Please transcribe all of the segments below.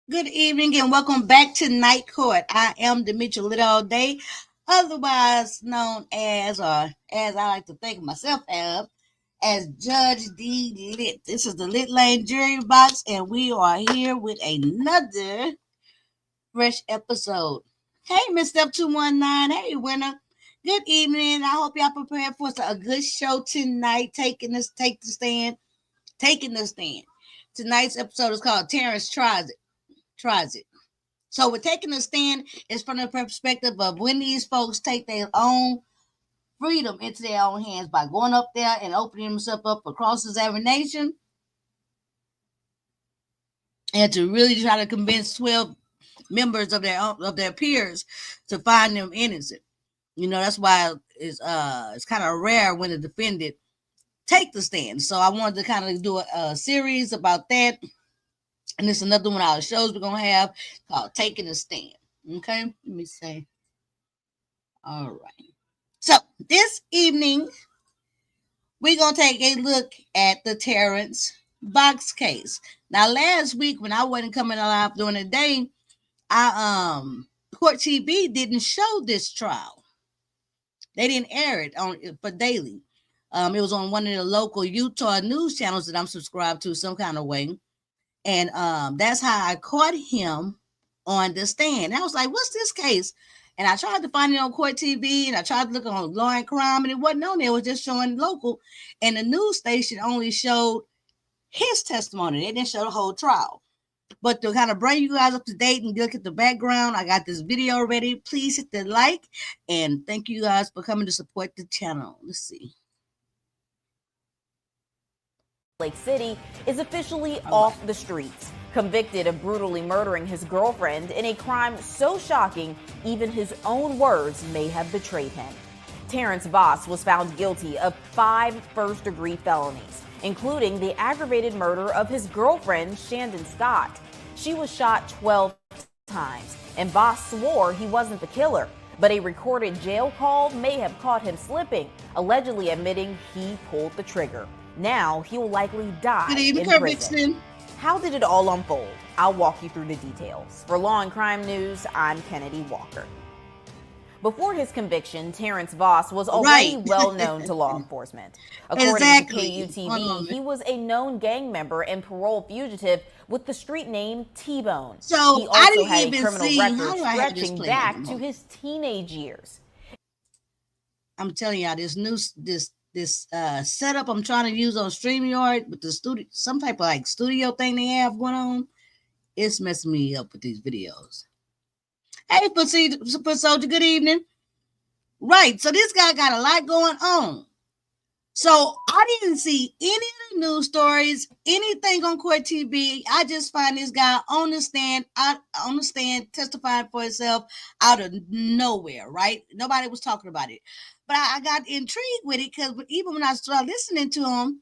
Good evening and welcome back to Night Court. I am Demetra Lit all day, otherwise known as, or as I like to think of myself as Judge D Lit. This is the Lit Lane Jury Box, and we are here with another fresh episode. Hey, Miss Step 219. Hey, winner. Good evening. I hope y'all prepared for a good show tonight. Taking the stand. Tonight's episode is called Terence Tries It. So we're taking a stand is from the perspective of when these folks take their own freedom into their own hands by going up there and opening themselves up for cross-examination and to really try to convince 12 members of their peers to find them innocent. You know, that's why it's kind of rare when a defendant take the stand. So I wanted to kind of do a series about that. And it's another one of our shows we're going to have called Taking a Stand. Okay, let me say. All right. So this evening, we're going to take a look at the Terence box case. Now, last week when I wasn't coming alive during the day, Court TV didn't show this trial. They didn't air it for daily. It was on one of the local Utah news channels that I'm subscribed to some kind of way. And that's how I caught him on the stand. And I was like, what's this case? And I tried to find it on Court TV, and I tried to look on Law and Crime, and it wasn't on there. It was just showing local. And the news station only showed his testimony. They didn't show the whole trial. But to kind of bring you guys up to date and look at the background, I got this video ready. Please hit the like, and thank you guys for coming to support the channel. Let's see. Lake City is officially off the streets, convicted of brutally murdering his girlfriend in a crime so shocking even his own words may have betrayed him. Terence Voss was found guilty of 5 first-degree felonies, including the aggravated murder of his girlfriend, Shandon Scott. She was shot 12 times, and Voss swore he wasn't the killer, but a recorded jail call may have caught him slipping, allegedly admitting he pulled the trigger. Now he will likely die in prison. How did it all unfold? I'll walk you through the details. For Law and Crime News, I'm Kennedy Walker. Before his conviction, Terence Voss was already well known to law enforcement. According to KUTV, he was a known gang member and parole fugitive with the street name T-Bone. So he also had a criminal record stretching back to his teenage years. I'm telling y'all, this setup I'm trying to use on StreamYard with the studio, some type of like studio thing they have going on, it's messing me up with these videos. Hey, Foot Soldier, good evening. Right, so this guy got a lot going on. So I didn't see any of the news stories, anything on Court TV. I just find this guy on the stand, testifying for himself out of nowhere, right? Nobody was talking about it. But I got intrigued with it because even when I started listening to him,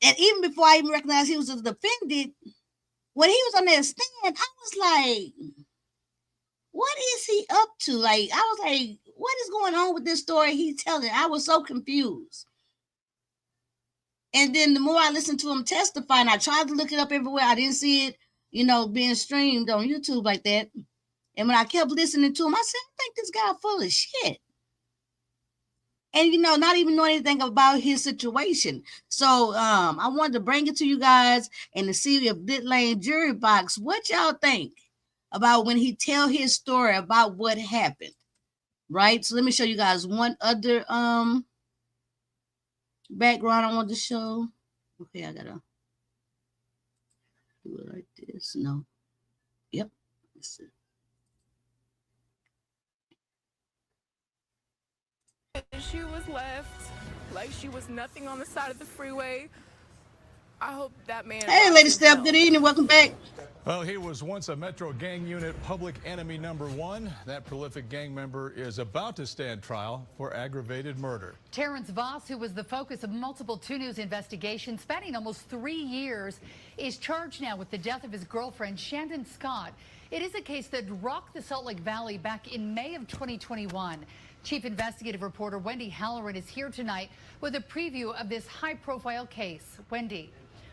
and even before I even recognized he was a defendant, when he was on that stand, I was like, what is he up to? Like, I was like, what is going on with this story he's telling? I was so confused. And then the more I listened to him testify, and I tried to look it up everywhere, I didn't see it, being streamed on YouTube like that. And when I kept listening to him, I said, I think this guy full of shit. And, not even know anything about his situation. So I wanted to bring it to you guys and to see if Lit Lane Jury Box, what y'all think about when he tell his story about what happened, right? So let me show you guys one other background I want to show. Okay, I gotta do it like this. No. Yep. That's it. She was left like she was nothing on the side of the freeway. I hope that man. Hey, Lady Steph, good evening. Welcome back. Well, he was once a Metro gang unit public enemy #1. That prolific gang member is about to stand trial for aggravated murder. Terence Voss, who was the focus of multiple 2 News investigations spanning almost 3 years, is charged now with the death of his girlfriend, Shandon Scott. It is a case that rocked the Salt Lake Valley back in May of 2021. Chief investigative reporter Wendy Halloran is here tonight with a preview of this high-profile case. Wendy.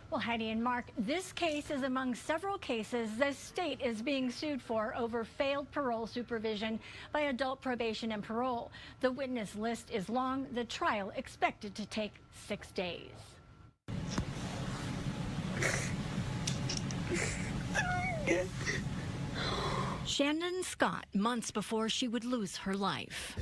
Well, Heidi and Mark, this case is among several cases the state is being sued for over failed parole supervision by adult probation and parole. The witness list is long. The trial expected to take 6 days. Shandon Scott, months before she would lose her life.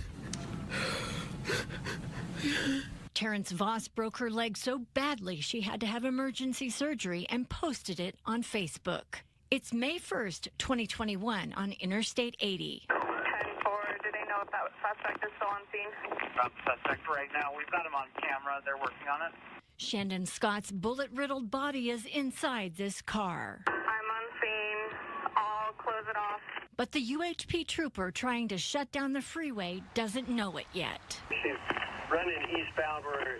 Terence Voss broke her leg so badly she had to have emergency surgery and posted it on Facebook. It's May 1st, 2021 on Interstate 80. 10-4, do they know if that suspect is still on scene? About the suspect right now. We've got him on camera. They're working on it. Shandon Scott's bullet-riddled body is inside this car. I'm on scene. I'll close it off. But the UHP trooper trying to shut down the freeway doesn't know it yet. She's running eastbound. We're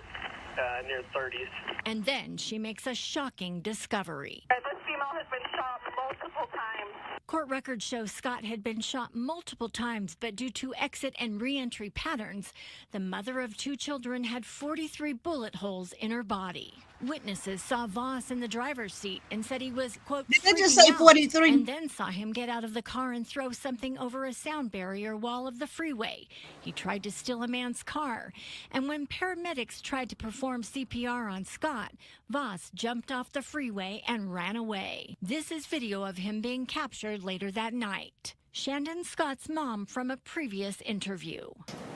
near 30s. And then she makes a shocking discovery. This female has been shot multiple times. Court records show Scott had been shot multiple times, but due to exit and re-entry patterns, the mother of 2 children had 43 bullet holes in her body. Witnesses saw Voss in the driver's seat and said he was, quote, did they just freaking say out, 43? and then saw him get out of the car and throw something over a sound barrier wall of the freeway. He tried to steal a man's car. And when paramedics tried to perform CPR on Scott, Voss jumped off the freeway and ran away. This is video of him being captured later that night. Shandon Scott's mom from a previous interview.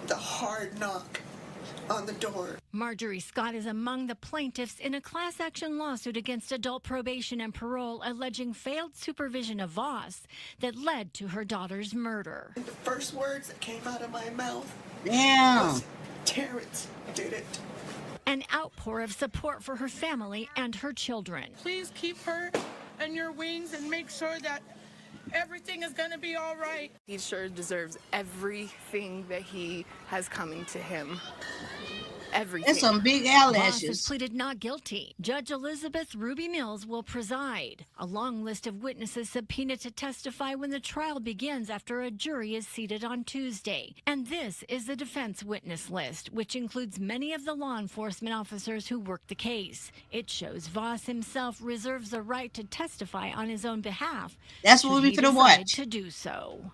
The hard knock on the door. Marjorie Scott is among the plaintiffs in a class action lawsuit against adult probation and parole alleging failed supervision of Voss that led to her daughter's murder. The first words that came out of my mouth Damn. Terence did it. An outpour of support for her family and her children. Please keep her in your wings and make sure that everything is going to be all right. He sure deserves everything that he has coming to him. Everything. That's some big Voss has eyelashes. pleaded not guilty. Judge Elizabeth Ruby Mills will preside. A long list of witnesses subpoenaed to testify when the trial begins after a jury is seated on Tuesday. And this is the defense witness list, which includes many of the law enforcement officers who worked the case. It shows Voss himself reserves the right to testify on his own behalf. That's what should we he finna decide watch. to do so.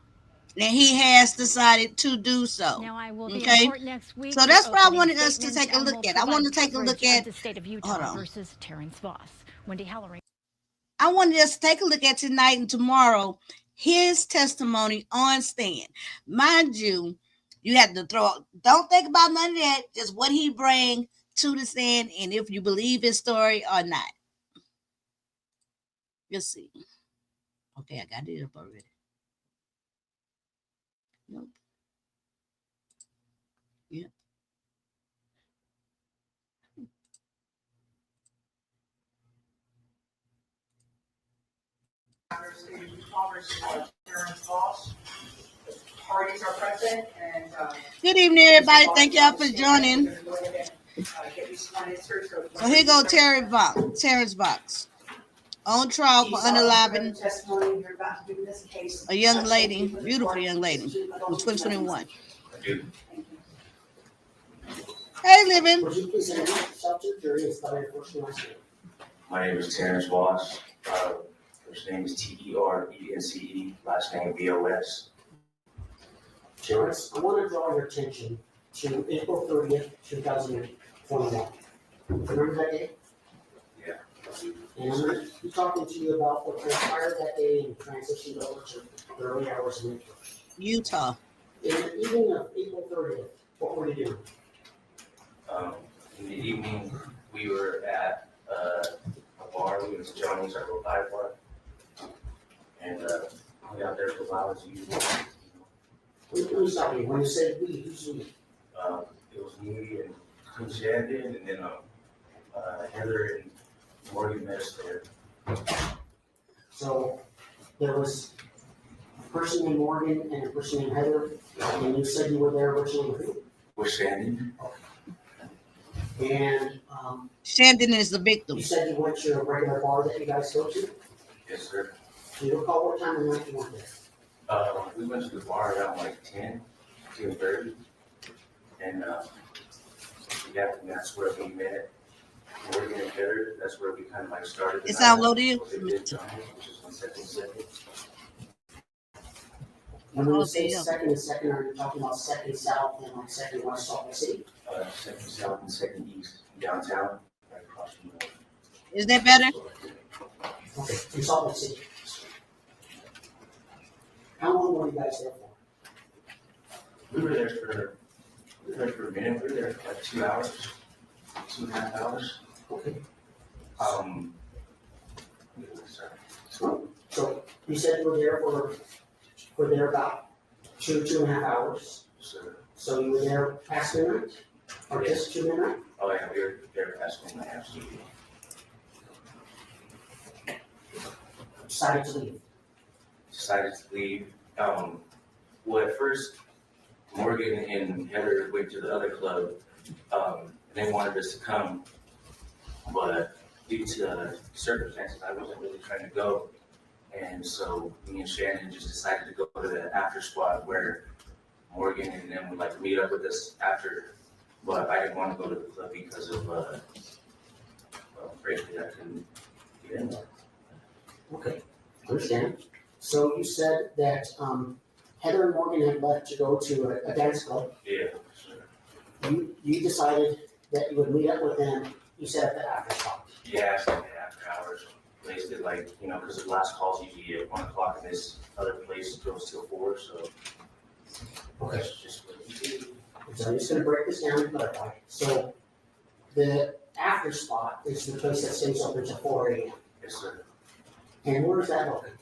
And he has decided to do so. Now I will be Okay? in court next week. So that's for what I opening wanted us to statements take a and look will at. I want to provide take a look coverage at of the state of hold Utah on. versus Terence Voss. Wendy Halloran. I wanted us to take a look at tonight and tomorrow his testimony on stand. Mind you, you have to don't think about none of that, just what he bring to the stand and if you believe his story or not. Let's see. Okay, I got it up already. Nope. Yep. Parties are present and Good evening, everybody. Thank y'all for joining. So here go Terrence Box. On trial for unaliving a young lady, beautiful young lady, in 2021. Hey, Living. My name is Terence Voss. First name is Terence, last name Vos. Terence, I want to draw your attention to April 30th, 2021. Remember that day? Yeah. And I'm going to be talking to you about what transpired that day and transitioned over to the early hours of Utah. In the evening of April 30th, what were you doing? In the evening, we were at a bar. We went to Johnny's, our dive bar. And we got there for a while as usual. Let me stop you. When you say we, who's we? It was me and Queen Shandon, and then Heather and Morgan met us there. So there was a person named Morgan and a person named Heather, and you said you were there originally with who? With Shandon. And Shandon is the victim. you said you went to a regular bar that you guys go to? Yes, sir. Do you recall what time of night you went there? We went to the bar around like 10:30, and yeah, and that's where we met Morgan and Heather, that's where we kind of like started. It's how low to you? What they did, Johnny, which is 1 second. When you say second and second, are you talking about second south and like second west Salt Lake City? Second south and second east downtown, right across from the. Is that better? Okay, in Salt Lake City. How long were you guys there for? We were there for a minute. We were there for like 2 hours, 2.5 hours. Okay. Sorry. So you said you were there about 2.5 hours. Sir. So you were there past midnight? Or just 2 midnight? Oh yeah, we were there past midnight, absolutely. Decided to leave. Decided to leave. Well, at first, Morgan and Heather went to the other club. They wanted us to come, but due to circumstances, I wasn't really trying to go. And so me and Shannon just decided to go to the after spot where Morgan and them would like meet up with us after. But I didn't want to go to the club because of, frankly, I couldn't get in there. Okay, understand. So you said that Heather and Morgan had left to go to a dance club. Yeah, sure. You decided that you would meet up with them, you said at the after spot. Yeah, it's like after hours. Wasted like, because the last call's usually at 1 o'clock and this other place goes till 4, so. Okay. That's just what we do. So I'm just gonna break this down and clarify. So the after spot is the place that stays open till 4 a.m. Yes, sir. And where is that located?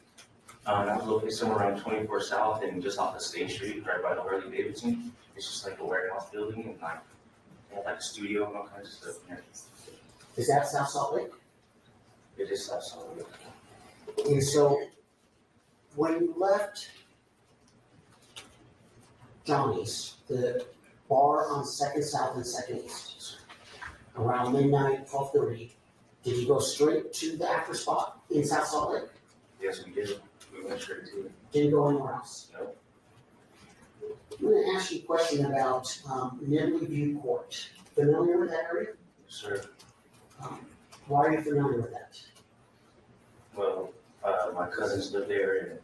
That was located somewhere around 24 South and just off the State Street, right by the Harley Davidson. It's just like a warehouse building and like, they have like a studio and all kinds of stuff in there. Is that South Salt Lake? It is South Salt Lake. And so when you left Johnny's, the bar on 2nd South and 2nd East, around midnight, 12:30, did you go straight to the after spot in South Salt Lake? Yes, we did. We went straight to it. Didn't go anywhere else? No. I'm going to ask you a question about Nibley View Court. Familiar with that area? Yes, sir. Why are you familiar with that? Well, my cousins live there and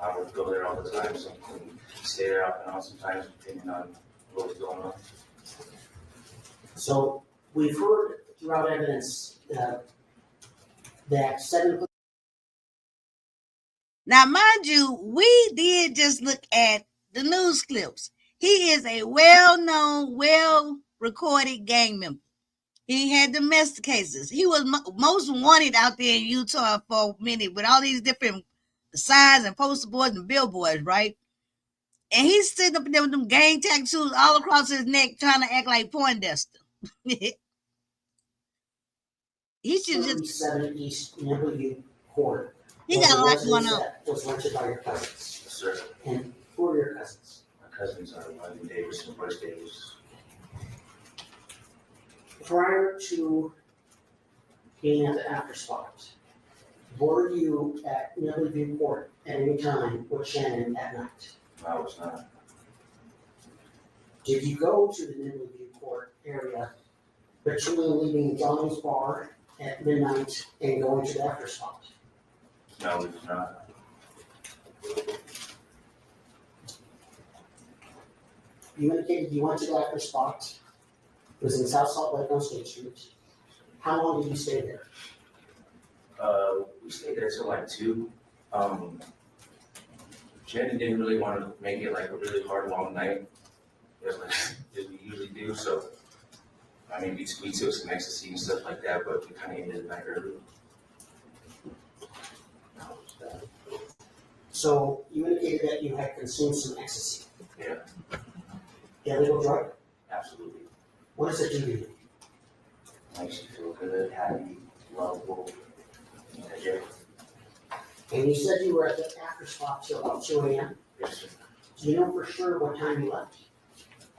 I would go there all the time, so I can stay there off and on sometimes depending on what was going on. So we've heard throughout evidence that 7. Now, mind you, we did just look at the news clips. He is a well-known, well-recorded gang member. He had domestic cases. He was most wanted out there in Utah for a minute with all these different signs and poster boards and billboards, right? And he's sitting up there with them gang tattoos all across his neck trying to act like Poindexter. He should just... 37 East Nibley View Court. He got a lot going on. Was rented by your cousins. Yes, sir. And who are your cousins? My cousins are London Davis and Bryce Davis. Prior to being at the after spot, were you at Nibley View Court at any time with Shannon at night? No, I was not. Did you go to the Nibley View Court area between leaving Johnny's bar at midnight and going to the after spot? No, we was not. You indicated you went to the after spot. It was in South Salt Lake on State Street. How long did you stay there? We stayed there till like 2. Jenny didn't really want to make it like a really hard, long night, as we usually do. So, I mean, we took some ecstasy and stuff like that, but we kind of ended the night early. So you indicated that you had consumed some ecstasy. Yeah, Illegal drug? absolutely. What does it do to you? Makes you feel good, happy, lovable, energetic. And you said you were at the after spot till about 2 a.m. Yes, sir. Do you know for sure what time you left?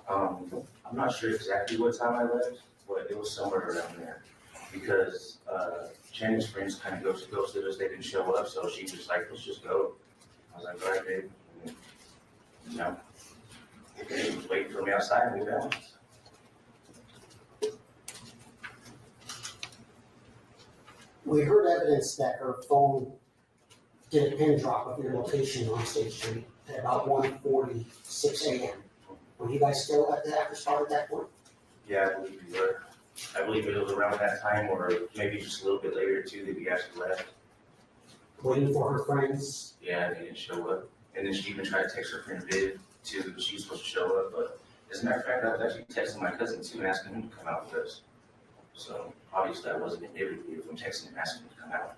I'm not sure exactly what time I left, but it was somewhere around there. Because Jenny's friends kind of ghosted us. They didn't show up, so she was like, let's just go. I was like, all right, babe. And, they was waiting for me outside and we bounced. We heard evidence that her phone did a pin drop of your location on State Street at about 1:46 a.m. Were you guys still at the after spot at that point? Yeah, I believe we were. I believe it was around that time, or maybe just a little bit later too, that we actually left. Waiting for her friends? Yeah, they didn't show up. And then she even tried to text her friend Viv too, she was supposed to show up, but as a matter of fact, I was actually texting my cousin too and asking him to come out with us. So obviously I wasn't at Nibley View if I'm texting him asking him to come out.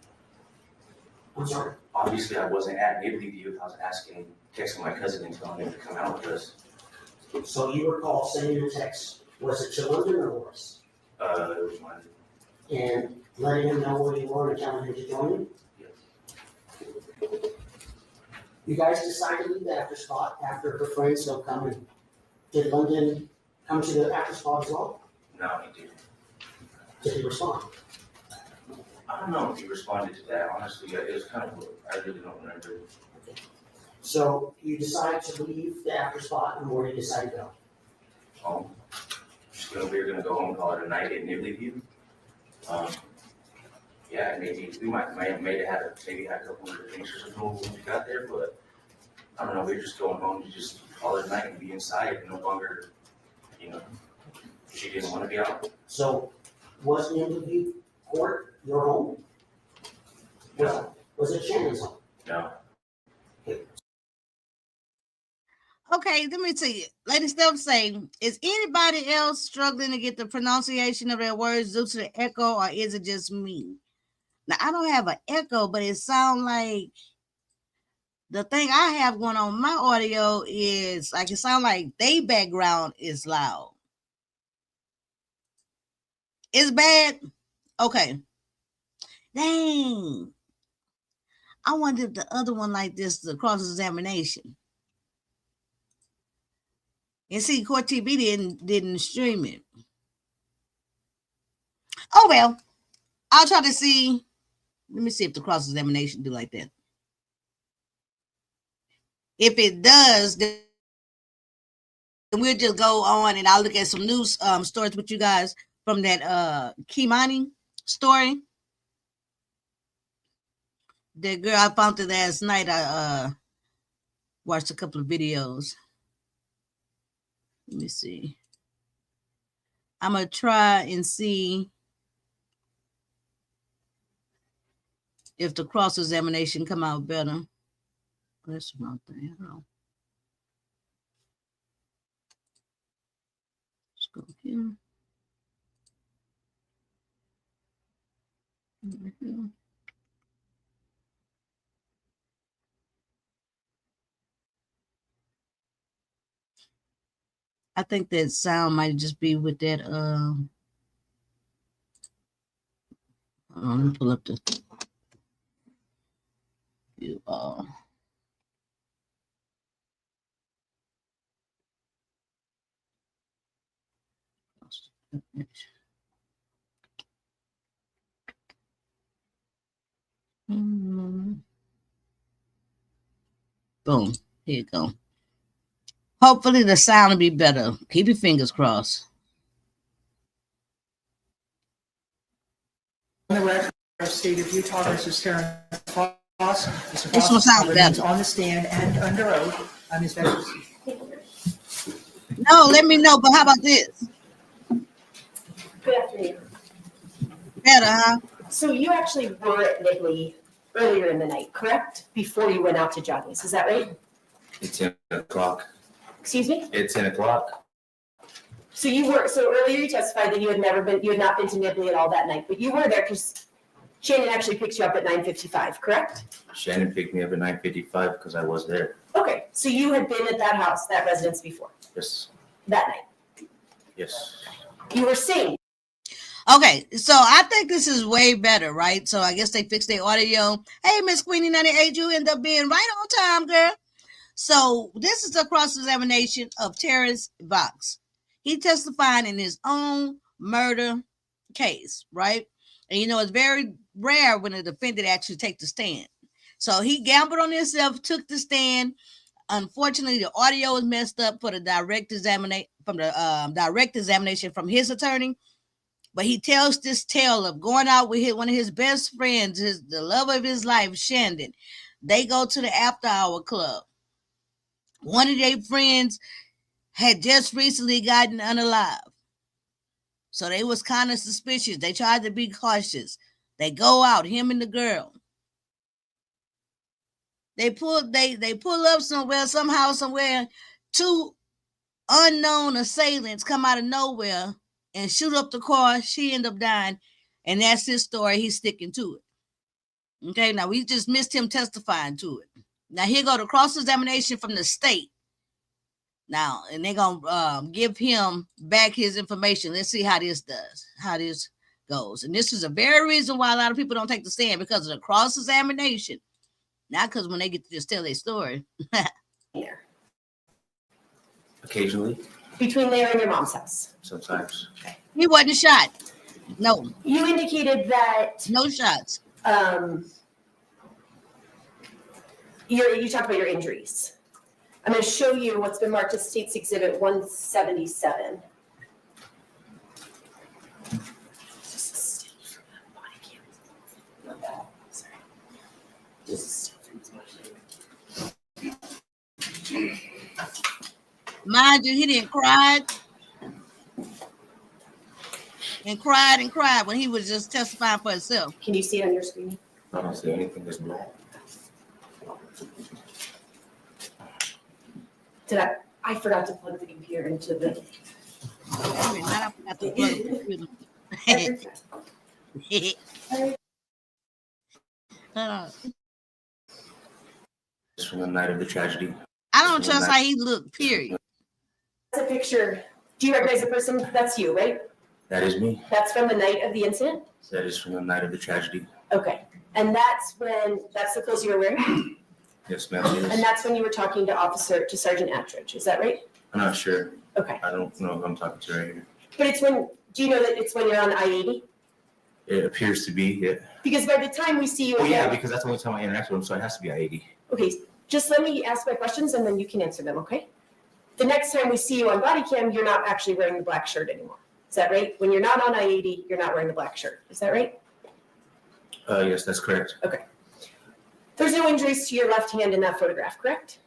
I'm sorry? Obviously I wasn't at Nibley View if I was texting my cousin and telling him to come out with us. So you recall sending a text, was it to London or Horace? It was mine. And letting him know where you were and telling him to join you? Yes. You guys decided to leave the after spot after her friends don't come in. Did London come to the after spot as well? No, he didn't. Did he respond? I don't know if he responded to that, honestly. It was kind of, I really don't remember. So you decided to leave the after spot, and where did you decide to go? Home. We were gonna go home and call it a night at Nibley View. Yeah, maybe we might have had a couple of things or something when we got there, but I don't know, we were just going home to just call it a night and be inside and no longer, she didn't want to be out. So was Nibley View Court your home? No. Was it Shannon's home? No. Okay, let me tell you. Lady Steph saying, is anybody else struggling to get the pronunciation of their words due to the echo, or is it just me? Now, I don't have an echo, but it sounds like the thing I have going on my audio is like, it sounds like their background is loud. It's bad? Okay. Dang. I wonder if the other one like this, the cross-examination. And see, Court TV didn't stream it. Oh, well. I'll try to see. Let me see if the cross-examination do like that. If it does, then we'll just go on and I'll look at some news stories with you guys from that Kimani story. The girl, I found it last night. I watched a couple of videos. Let me see. I'm going to try and see if the cross-examination come out better. That's one thing. Let's go here. Mm-hmm. I think that sound might just be with that. Let me pull up the. You Boom. Here you go. Hopefully the sound will be better. Keep your fingers crossed. On the record of state of Utah versus Terence. This one sounds better. On the stand and under oath on his better. No, let me know. But how about this? Good afternoon. Better, huh? So you actually were at Nibley earlier in the night, correct? Before you went out to Johnny's, is that right? It's 10 o'clock. Excuse me? It's 10 o'clock. So earlier you testified that you had not been to Nibley at all that night, but you were there because Shannon actually picked you up at 9:55, correct? Shannon picked me up at 9:55 because I was there. Okay, so you had been at that house, that residence before? Yes. That night? Yes. You were singing. Okay, so I think this is way better, right? So I guess they fixed their audio. Hey, Miss Queenie 98, you end up being right on time, girl. So this is a cross-examination of Terence Vox. He testified in his own murder case, right? And it's very rare when a defendant actually takes the stand. So he gambled on himself, took the stand. Unfortunately, the audio is messed up for the direct examination from his attorney. But he tells this tale of going out with one of his best friends, the love of his life, Shandon. They go to the after hour club. One of their friends had just recently gotten unalive. So they was kind of suspicious. They tried to be cautious. They go out, him and the girl. They pull up somewhere. Two unknown assailants come out of nowhere and shoot up the car. She ended up dying. And that's his story. He's sticking to it. Okay, now we just missed him testifying to it. Now here go the cross-examination from the state. Now, and they're going to give him back his information. Let's see how this goes. And this is a very reason why a lot of people don't take the stand, because of the cross-examination. Not because when they get to just tell their story. Here. Occasionally. Between there and your mom's house? Sometimes. Okay. He wasn't shot. No. You indicated that... No shots. You talked about your injuries. I'm going to show you what's been marked as State's Exhibit 177. Mind you, he didn't cry and cried when he was just testifying for himself. Can you see it on your screen? I don't see anything that's black. I forgot to plug the computer into the... I forgot to plug the computer. It's from the night of the tragedy. I don't trust how he looked, period. That's a picture. Do you recognize the person? That's you, right? That is me. That's from the night of the incident? That is from the night of the tragedy. Okay. And that's the clothes you were wearing? Yes, ma'am. Yes. And that's when you were talking to Sergeant Attridge, is that right? I'm not sure. Okay. I don't know who I'm talking to right here. But do you know that it's when you're on I-80? It appears to be, yeah. Because by the time we see you again... yeah, because that's the only time I interact with him, so it has to be I-80. Okay, just let me ask my questions and then you can answer them, okay? The next time we see you on body cam, you're not actually wearing the black shirt anymore. Is that right? When you're not on I-80, you're not wearing the black shirt. Is that right? Yes, that's correct. Okay. There's no injuries to your left hand in that photograph, correct?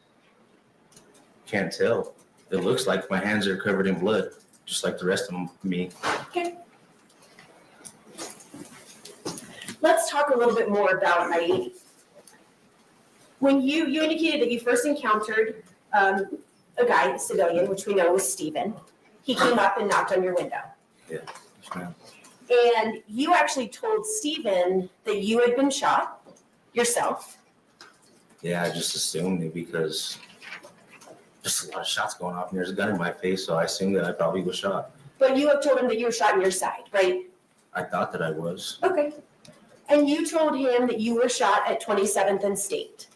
Can't tell. It looks like my hands are covered in blood, just like the rest of me. Okay. Let's talk a little bit more about I-80. When you indicated that you first encountered a guy, a civilian, which we know was Stephen. He came up and knocked on your window. Yeah, yes, ma'am. And you actually told Stephen that you had been shot yourself. Yeah, I just assumed it because just a lot of shots going off and there's a gun in my face, so I assumed that I probably was shot. But you have told him that you were shot in your side, right? I thought that I was. Okay. And you told him that you were shot at 27th and State.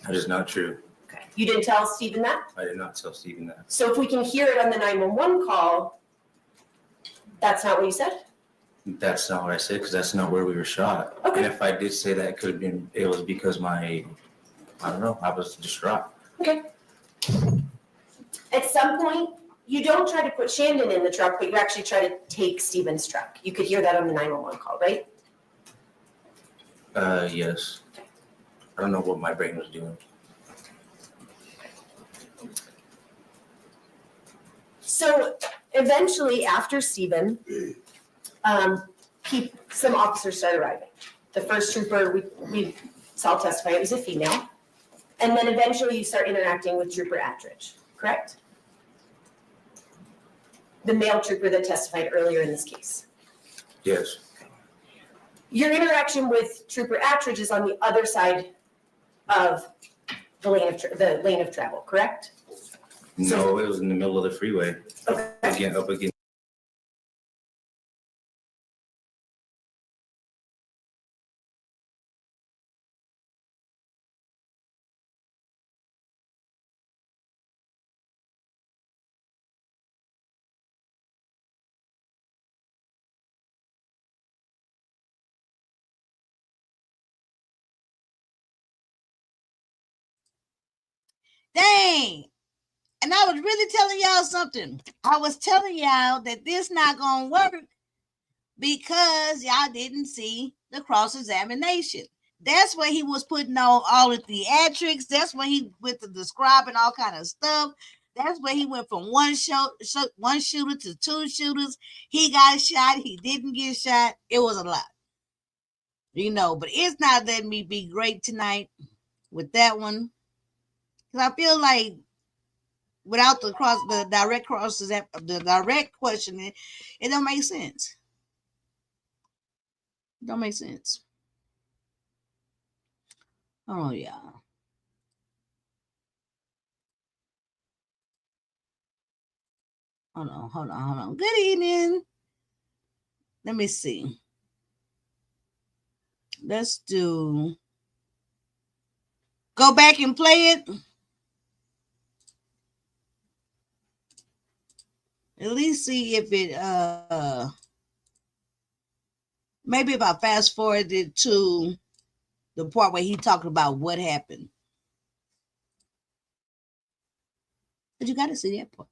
That is not true. Okay. You didn't tell Stephen that? I did not tell Stephen that. So if we can hear it on the 911 call, that's not what you said? That's not what I said, because that's not where we were shot. Okay. And if I did say that, it was because I don't know, I was distraught. Okay. At some point, you don't try to put Shandon in the truck, but you actually try to take Stephen's truck. You could hear that on the 911 call, right? Yes. I don't know what my brain was doing. So eventually, after Stephen, some officers started arriving. The first trooper we saw testify, it was a female. And then eventually you start interacting with Trooper Attridge, correct? The male trooper that testified earlier in this case. Yes. Your interaction with Trooper Attridge is on the other side of the lane of travel, correct? No, it was in the middle of the freeway. Okay. Up again. Dang. And I was really telling y'all something. I was telling y'all that this not gonna work because y'all didn't see the cross-examination. That's where he was putting on all the theatrics. That's when he went to describing all kind of stuff. That's where he went from one shooter to two shooters. He got shot. He didn't get shot. It was a lot. But it's not letting me be great tonight with that one. Because I feel like without the direct questioning, it don't make sense. It don't make sense. Oh, yeah. Hold on. Good evening. Let me see. Let's go back and play it. At least see if it, maybe if I fast forwarded to the part where he talked about what happened. But you got to see that part.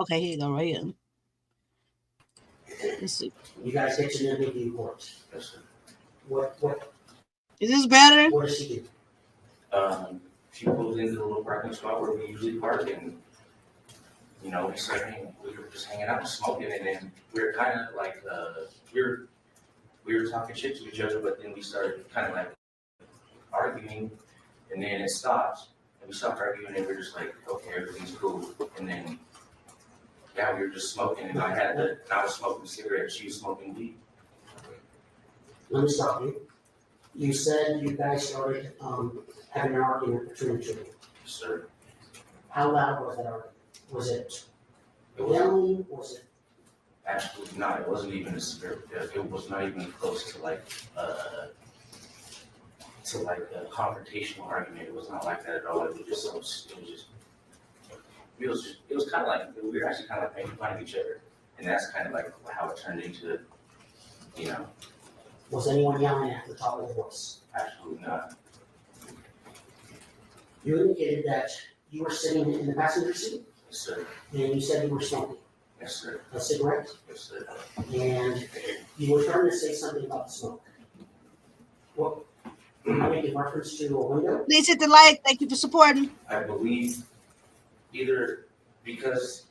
Okay, here you go, right here. Let's see. You guys get to know the report. What is this better? What does she do? She pulls into the little parking spot where we usually park, and we were just hanging out and smoking, and then we were kind of like we were talking shit to each other, but then we started kind of like arguing, and then it stopped, and we stopped arguing, and we were just like, okay, everything's cool, and then we were just smoking, and I was smoking cigarettes, she was smoking weed. Let me stop you. You said you guys started having an argument between the two. Yes, sir. How loud was that argument? Was it yelling? Was it? Absolutely not. It wasn't even it was not even close to like a confrontational argument. It was not like that at all. It was kind of like we were actually kind of like making fun of each other, and that's kind of like how it turned into, Was anyone yelling at the top of the voice? Absolutely not. You indicated that you were sitting in the passenger seat? Yes, sir. And you said you were smoking? Yes, sir. A cigarette? Yes, sir. And you were trying to say something about the smoke. What? I make a reference to a window? Please hit the like. Thank you for supporting. I believe either because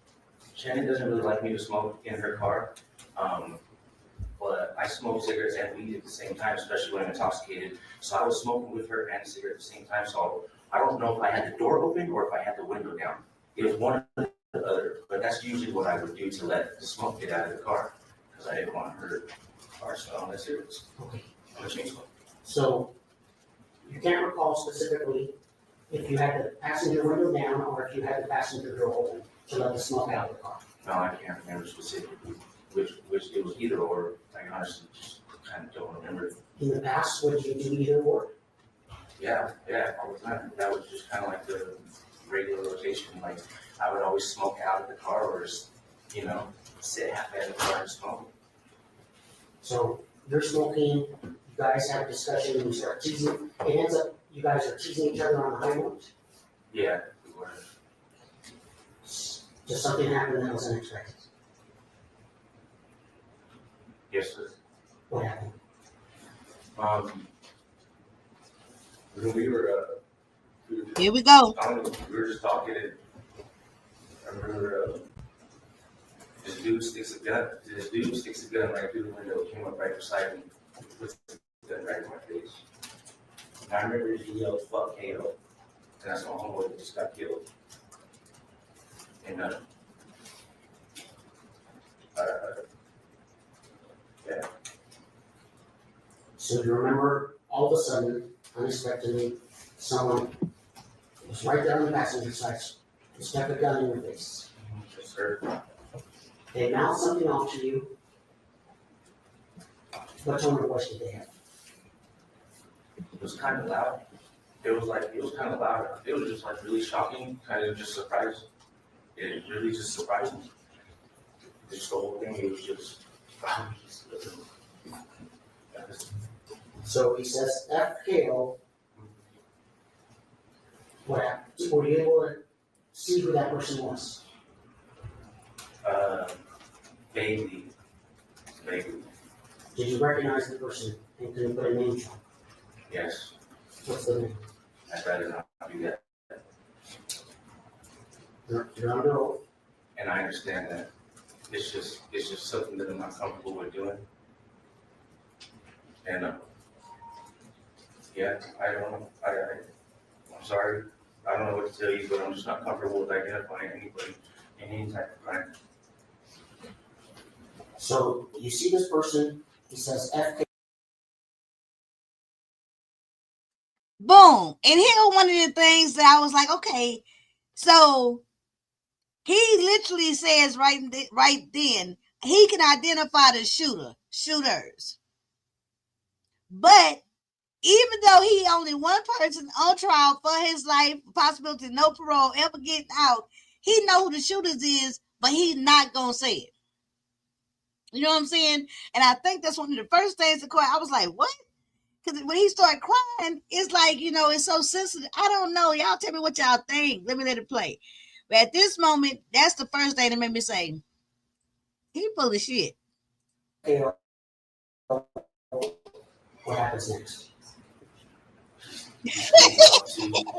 Shannon doesn't really like me to smoke in her car, but I smoke cigarettes and weed at the same time, especially when I'm intoxicated. So I was smoking with her and a cigarette at the same time. So I don't know if I had the door open or if I had the window down. It was one or the other, but that's usually what I would do to let the smoke get out of the car, because I didn't want her car smelling like cigarettes. Okay. I'm a chain smoker. So you can't recall specifically if you had the passenger window down or if you had the passenger door open to let the smoke out of the car? No, I can't remember specifically which it was either or. I honestly just kind of don't remember. In the past, would you do either or? Yeah, all the time. That was just kind of like the regular rotation. Like I would always smoke out of the car or just, sit halfway in the car and smoke. So you're smoking, you guys have a discussion and you start teasing. It ends up you guys are teasing each other on the high note? Yeah, we were. Just something happened that was unexpected. Yes, sir. What happened? We were Here we go. We were just talking, and I remember this dude sticks a gun right through the window, came up right beside me, puts the gun right in my face. And I remember he yelled, "Fuck KO," and that's my homeboy that just got killed. And yeah. So you remember all of a sudden, unexpectedly, someone was right there on the passenger side and stuck a gun in your face. Yes, sir. They mouthed something off to you. What tone of voice did they have? It was kind of loud. It was kind of loud. It was just like really shocking, kind of just surprised. It really just surprised me. Just the whole thing, it was just. So he says, F KO, What happened? Were you able to see who that person was? Vaguely. Did you recognize the person and can you put a name to him? Yes. What's the name? I'd rather not do that. You're under oath. And I understand that. It's just something that I'm not comfortable with doing. And yeah, I don't know. I'm sorry. I don't know what to tell you, but I'm just not comfortable with identifying anybody in any type of crime. So you see this person, he says FK. Boom. And here one of the things that I was like, okay, so he literally says right then, he can identify the shooters. But even though he only one person on trial for his life, possibility no parole, ever getting out, he know who the shooters is, but he's not going to say it. You know what I'm saying? And I think that's one of the first things the court, I was like, what? Because when he started crying, it's like, you know, it's so sensitive. I don't know. Y'all tell me what y'all think. Let me let it play. But at this moment, that's the first thing that made me say, he full of shit. What happens next?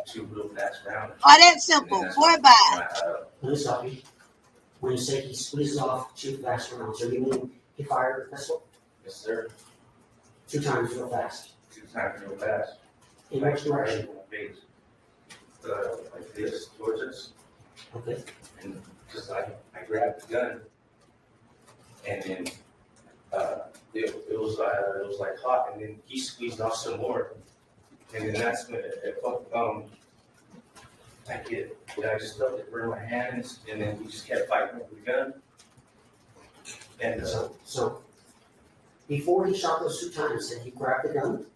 Two real fast rounds. Oh, that's simple. Boy, bye. Let me stop you. When you say he squeezes off 2 fast rounds, so you mean he fired a pistol? Yes, sir. 2 times real fast. 2 times real fast. In which direction? Like this, towards us. Okay. And just I grabbed the gun, and then it was like hot, and then he squeezed off some more, and then that's when it felt I just felt it burn my hands, and then we just kept fighting with the gun. And so before he shot those 2 times, did he grab the gun?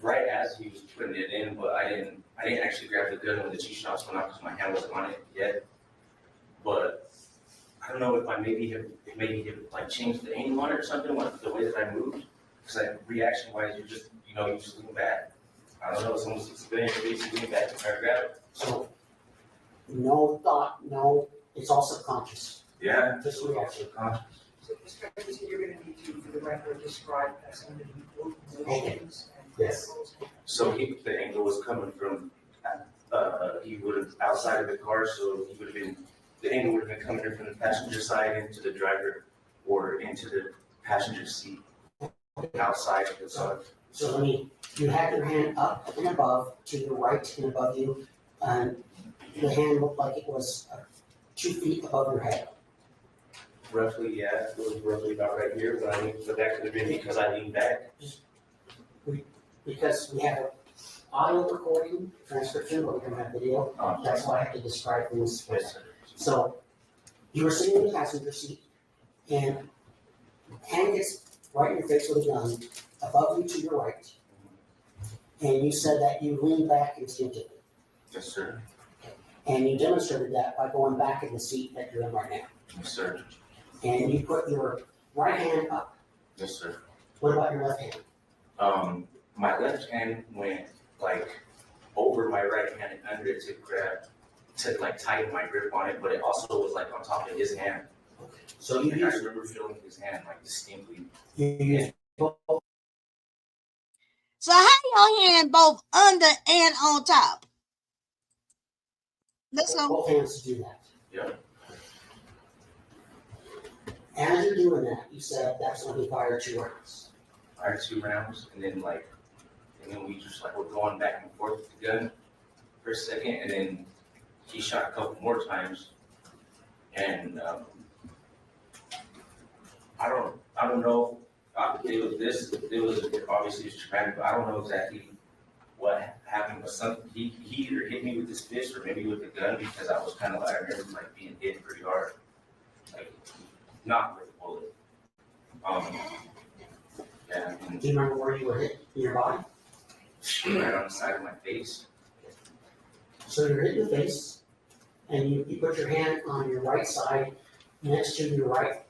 Right as he was putting it in, but I didn't actually grab the gun when the 2 shots went off because my hand wasn't on it yet. But I don't know if I maybe have like changed the angle on it or something, like the way that I moved. Because reaction wise, you just lean back. I don't know, it's almost spinning your face, lean back and try to grab it. So no thought, no, it's all subconscious. Yeah, Just reaction. Subconscious. So, Mr. President, you're going to need to, for the record, describe as under the positions. Yes. So the angle was coming from, he would have outside of the car, so he would have been, the angle would have been coming in from the passenger side into the driver or into the passenger seat outside of the car. So you had your hand up and above to your right and above you, and the hand looked like it was 2 feet above your head. Roughly, yeah, it was roughly about right here, but that could have been because I leaned back. Because we have an audio recording transcription, but we don't have video. That's why I have to describe things. Yes, sir. So you were sitting in the passenger seat, and hand gets right in your face with a gun above you to your right, and you said that you leaned back instinctively. Yes, sir. And you demonstrated that by going back in the seat that you're in right now. Yes, sir. And you put your right hand up. Yes, sir. What about your left hand? My left hand went like over my right hand and under it to like tighten my grip on it, but it also was like on top of his hand. Okay. So you I used, remember feeling his hand like distinctly. you used both. So how your hand both under and on top? Let's go. Both hands to do that. Yeah. As you're doing that, you said that's when he fired 2 rounds. Fired 2 rounds, and then we just like were going back and forth with the gun for a second, and then he shot a couple more times, and I don't know. It was obviously traumatic, but I don't know exactly what happened. But he either hit me with his fist or maybe with the gun, because I was kind of like, I remember like being hit pretty hard, like not with a bullet. Yeah. Do you remember where you were hit in your body? Right on the side of my face. So you're hit in the face, and you put your hand on your right side next to your right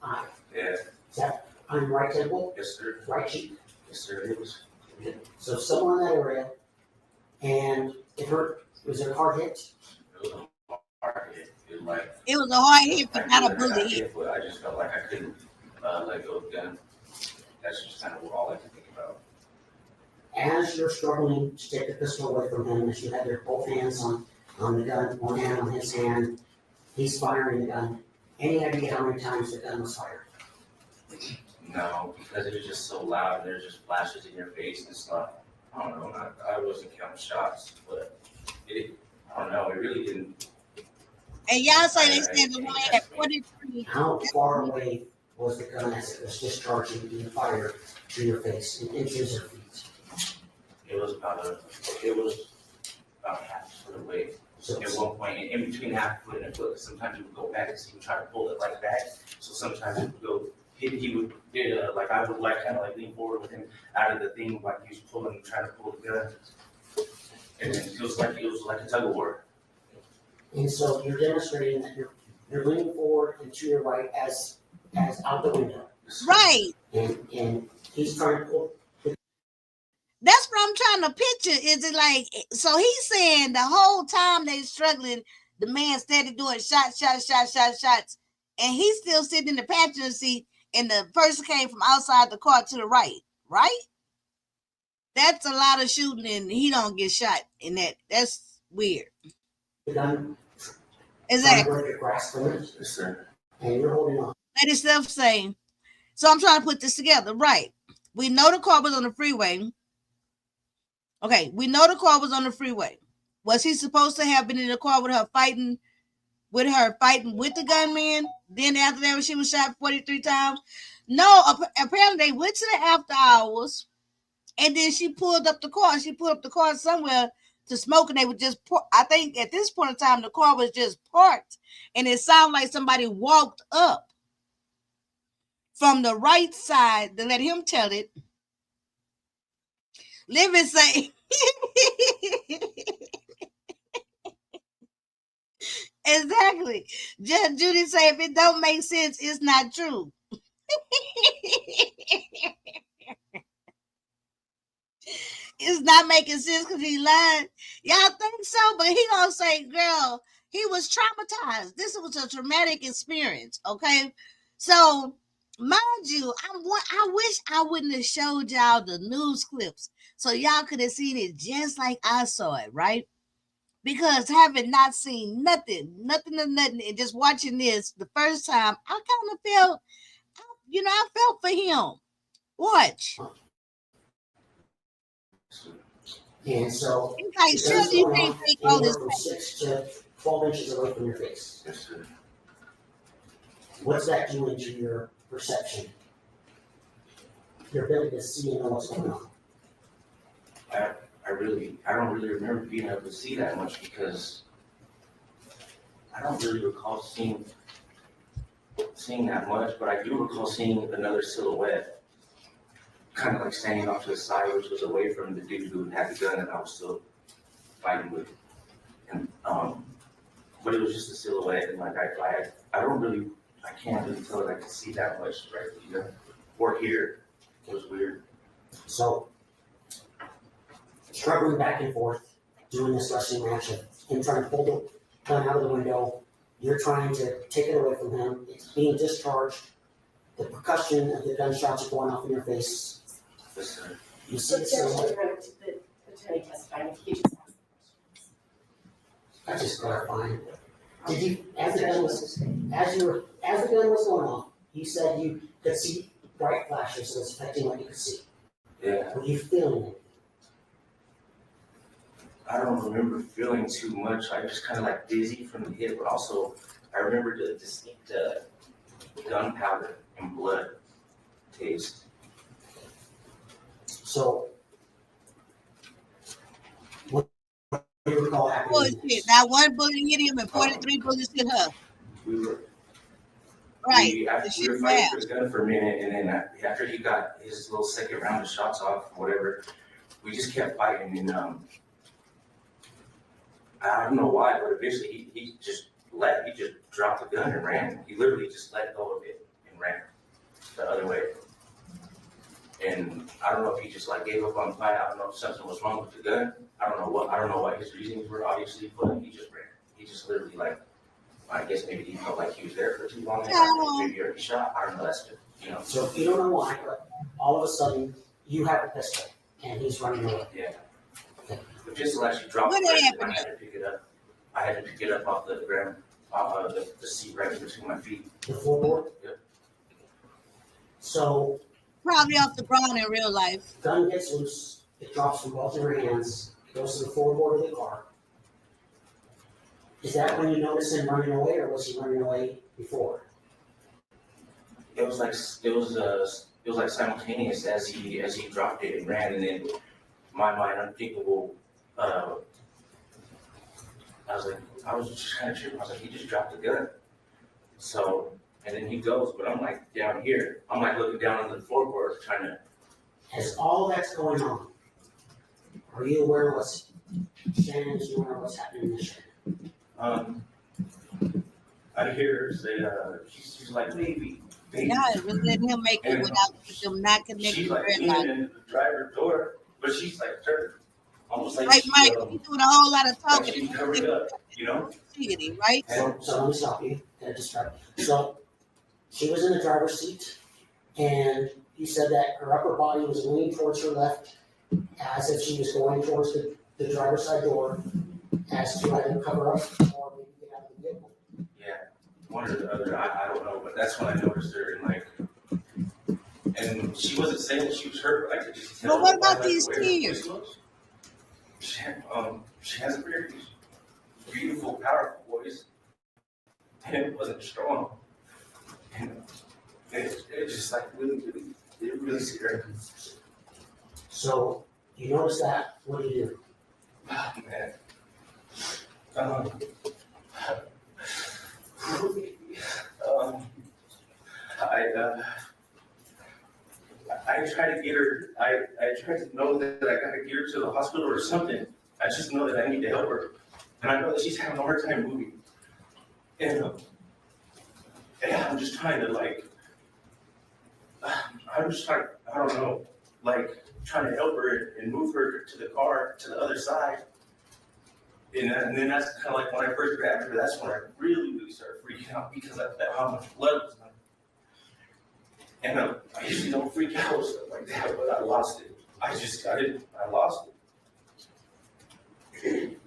eye. Yeah. Is that on your right temple? Yes, sir. Right cheek? Yes, sir. It was. So somewhere in that area, and It hurt. Was it a hard hit? It was a hard hit. It was like It was a hard hit, but not a bullet hit. But I just felt like I couldn't let go of the gun. That's just kind of all I can think about. As you're struggling to take the pistol away from him, as you have your both hands on the gun, one hand on his hand, he's firing the gun. Any idea how many times the gun was fired? No, because it was just so loud and there's just flashes in your face and stuff. I don't know. I wasn't counting shots, but I don't know. It really didn't. And y'all say they said the one at 43. How far away was the gun as it was discharging being fired to your face in inches or feet? It was about half a foot away. So at one point, in between half a foot and a foot, sometimes he would go back and he would try to pull it like that. So sometimes it would go. He would like I would like kind of like lean forward with him out of the thing like he was pulling, trying to pull the gun, and then it was like a tug of war. And so you're demonstrating that you're leaning forward and to your right as out the window. Right. And he's trying to pull. That's what I'm trying to picture. Is it like, so he's saying the whole time they're struggling, the man steady doing shots, and he's still sitting in the passenger seat, and the person came from outside the car to the right, right? That's a lot of shooting, and he don't get shot in that. That's weird. Exactly. Yes, sir. And you're holding on. Let himself say. So I'm trying to put this together. Right. We know the car was on the freeway. Okay, we know the car was on the freeway. Was he supposed to have been in the car with her fighting with the gunman? Then after that, she was shot 43 times? No, apparently they went to the after hours, and then she pulled up the car. She pulled up the car somewhere to smoke, and they would just, I think at this point in time, the car was just parked, and it sounded like somebody walked up from the right side to let him tell it. Living say, exactly. Judge Judy say, if it don't make sense, it's not true. It's not making sense because he lied. Y'all think so? But he gonna say, girl, he was traumatized. This was a traumatic experience, okay? So, mind you, I wish I wouldn't have showed y'all the news clips so y'all could have seen it just like I saw it, right? Because having not seen nothing, and just watching this the first time, I kind of felt, I felt for him. Watch. And so, it's like, surely you can't take all this from 6 to 12 inches away from your face. Yes, sir. What's that doing to your perception? Your ability to see and know what's going on? I don't really remember being able to see that much because I don't really recall seeing that much, but I do recall seeing another silhouette, kind of like standing off to the side, which was away from the dude who had the gun that I was still fighting with. And but it was just a silhouette, and like I can't really tell that I could see that much, right? Or hear. It was weird. So, struggling back and forth, doing this wrestling match of him trying to pull the gun out of the window, you're trying to take it away from him, it's being discharged, the percussion of the gunshots are going off in your face. Yes, sir. You see the silhouette. The attorney testifying, if you just ask the questions. That's just clarifying. Did you, as the gun was going off, you said you could see bright flashes, so it's affecting what you could see. Yeah. Were you feeling it? I don't remember feeling too much. I just kind of like dizzy from the hit, but also I remember the distinct gunpowder and blood taste. So, what do you recall happening? Bullshit. Now one bullet hit him and 43 bullets hit her. We were Right. fighting for the gun for a minute, and then after he got his little second round of shots off, whatever, we just kept fighting, and I don't know why, but eventually he just dropped the gun and ran. He literally just let go of it and ran the other way. And I don't know if he just like gave up on the fight. I don't know if something was wrong with the gun. I don't know what his reasons were, obviously, but he just ran. He just literally like, I guess maybe he felt like he was there for too long. Maybe he already shot. I don't know. That's good, you know. So you don't know why, but all of a sudden you have a pistol and he's running away. Yeah. Okay. The pistol actually dropped. What happened? I had to pick it up. I had to pick it up off the ground, off of the seat right between my feet. The floorboard? Yep. So Probably off the ground in real life. gun gets loose, it drops from both of your hands, goes to the floorboard of the car. Is that when you notice him running away, or was he running away before? It was like simultaneous as he dropped it and ran, and then my mind unthinkable. I was just kind of tripping. I was like, he just dropped the gun. So, and then he goes, but I'm like down here. I'm like looking down on the floorboard, trying to. As all that's going on, are you aware of what's Shannon's doing or what's happening in the Shannon? I hear her say, she's like, maybe. Yeah, it was letting him make it without them not connecting She's the like red in light. the driver's door, but she's like turned, almost like Like Mike, he's doing a whole lot of like talking. she's covered up, you know? Right? So let me stop you. So she was in the driver's seat, and you said that her upper body was leaning towards her left, as if she was going towards the driver's side door, as to either cover up or maybe get out of the vehicle. Yeah, one or the other, I don't know, but that's when I noticed her, and like, and she wasn't saying that she was hurt, but I could just tell. But what about by, like, these the way her tears? voice was. She has a very beautiful, powerful voice, and it wasn't strong. And it just like it really scared me. So you notice that. What do you do? Oh, man. I try to get her. I try to know that I gotta get her to the hospital or something. I just know that I need to help her, and I know that she's having a hard time moving. And I'm just trying to like. I'm just trying. I don't know, like trying to help her and move her to the car to the other side. And then that's kind of like when I first grabbed her. That's when I really started freaking out because I felt how much blood was on her. And I usually don't freak out with stuff like that, but I lost it. I lost it.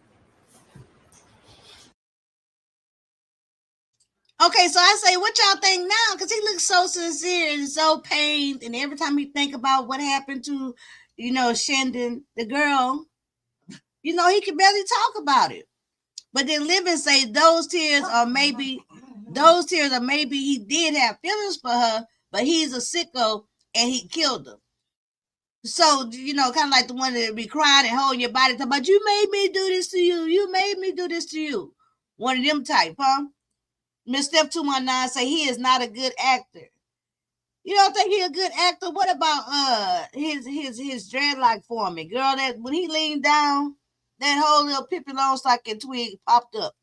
Okay, so I say, what y'all think now? Because he looks so sincere and so pained, and every time he think about what happened to, Shandon, the girl, he can barely talk about it. But then Living say those tears are maybe he did have feelings for her, but he's a sicko and he killed her. So, kind of like the one that be crying and holding your body, talking about, you made me do this to you. You made me do this to you. One of them type, huh? Miss Steph 219 say he is not a good actor. You don't think he a good actor? What about his dreadlock foreman? Girl, that when he leaned down, that whole little Pippi Longstocking twig popped up.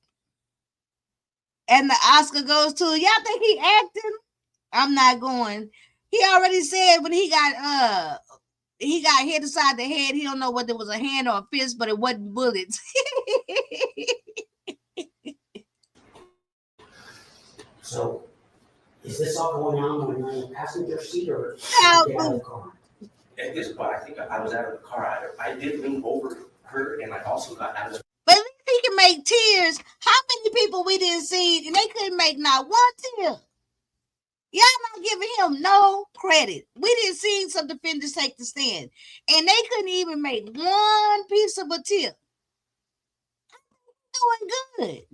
And the Oscar goes to, y'all think he acting? I'm not going. He already said when he got hit aside the head, he don't know whether it was a hand or a fist, but it wasn't bullets. So, is this all going on when you're in the passenger seat or out of the car? At this point, I think I was out of the car. I did lean over her, and I also got out of the. But at least he can make tears. How many people we didn't see, and they couldn't make not one tear? Y'all not giving him no credit. We didn't see some defenders take the stand, and they couldn't even make one piece of a tear. Doing good.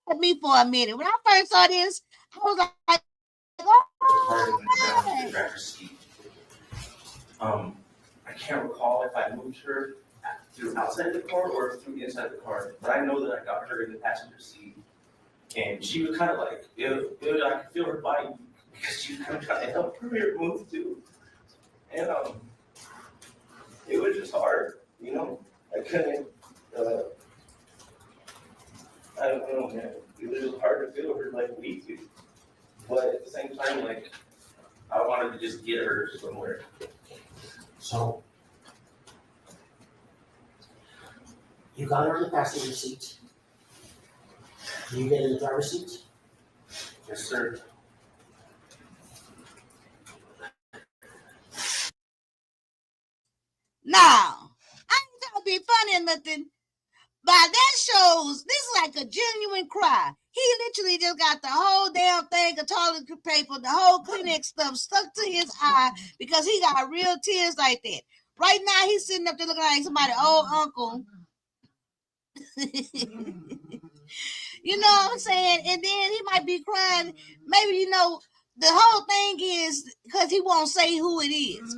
At me for a minute. When I first saw this, I was like, oh, I can't recall if I moved her through outside the car or through inside the car, but I know that I got her in the passenger seat, and she was kind of like, I could feel her body because she was kind of trying to help her move too, and it was just hard, I couldn't. I don't know, man. It was just hard to feel her like weak, but at the same time, like I wanted to just get her somewhere. So you got her in the passenger seat. Do you get in the driver's seat? Yes, sir. Now, I ain't trying to be funny or nothing, but that shows this is like a genuine cry. He literally just got the whole damn thing of toilet paper, the whole Kleenex stuff stuck to his eye because he got real tears like that. Right now, he's sitting up there looking like somebody old uncle. You know what I'm saying? And then he might be crying. Maybe, you know, the whole thing is because he won't say who it is.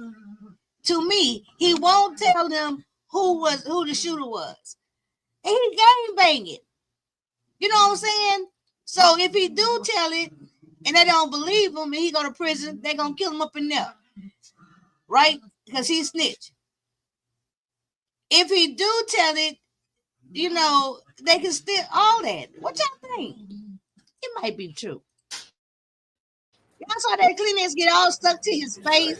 To me, he won't tell them who the shooter was. And he gang banging. You know what I'm saying? So if he do tell it and they don't believe him and he go to prison, they gonna kill him up in there. Right? Because he snitched. If he do tell it, you know, they can still all that. What y'all think? It might be true. Y'all saw that Kleenex get all stuck to his face.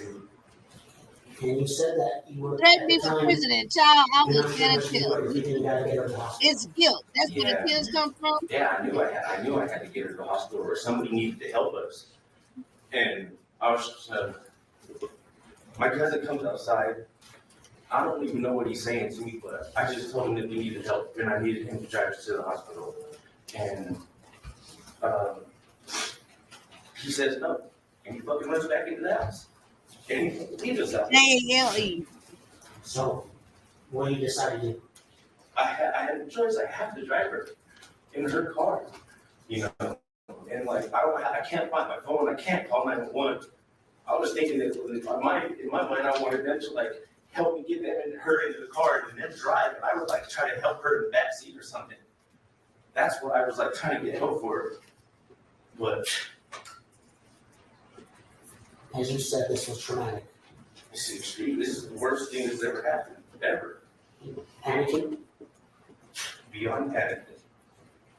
And you said that you were Let at me the for time, president, child. I you're was not sure gonna what you tell. were, you didn't gotta get her to the hospital. It's guilt. That's where the tears come from. Yeah, I knew I had to get her to the hospital or somebody needed to help us. And I was just, my cousin comes outside. I don't even know what he's saying to me, but I just told him that we needed help and I needed him to drive us to the hospital. And he says no. And he fucking runs back into the house. And he leaves us out. J-A-L-E. So, what do you decide to do? I had a choice. I have to drive her in her car, you know. And like I can't find my phone. I can't call 911. I was thinking that in my mind, I wanted them to like help me get them and her into the car and then drive. And I would like try to help her in the back seat or something. That's what I was like trying to get help for her. But As you said, this was traumatic. this is extreme. This is the worst thing that's ever happened, ever. Panicking. Beyond panicking.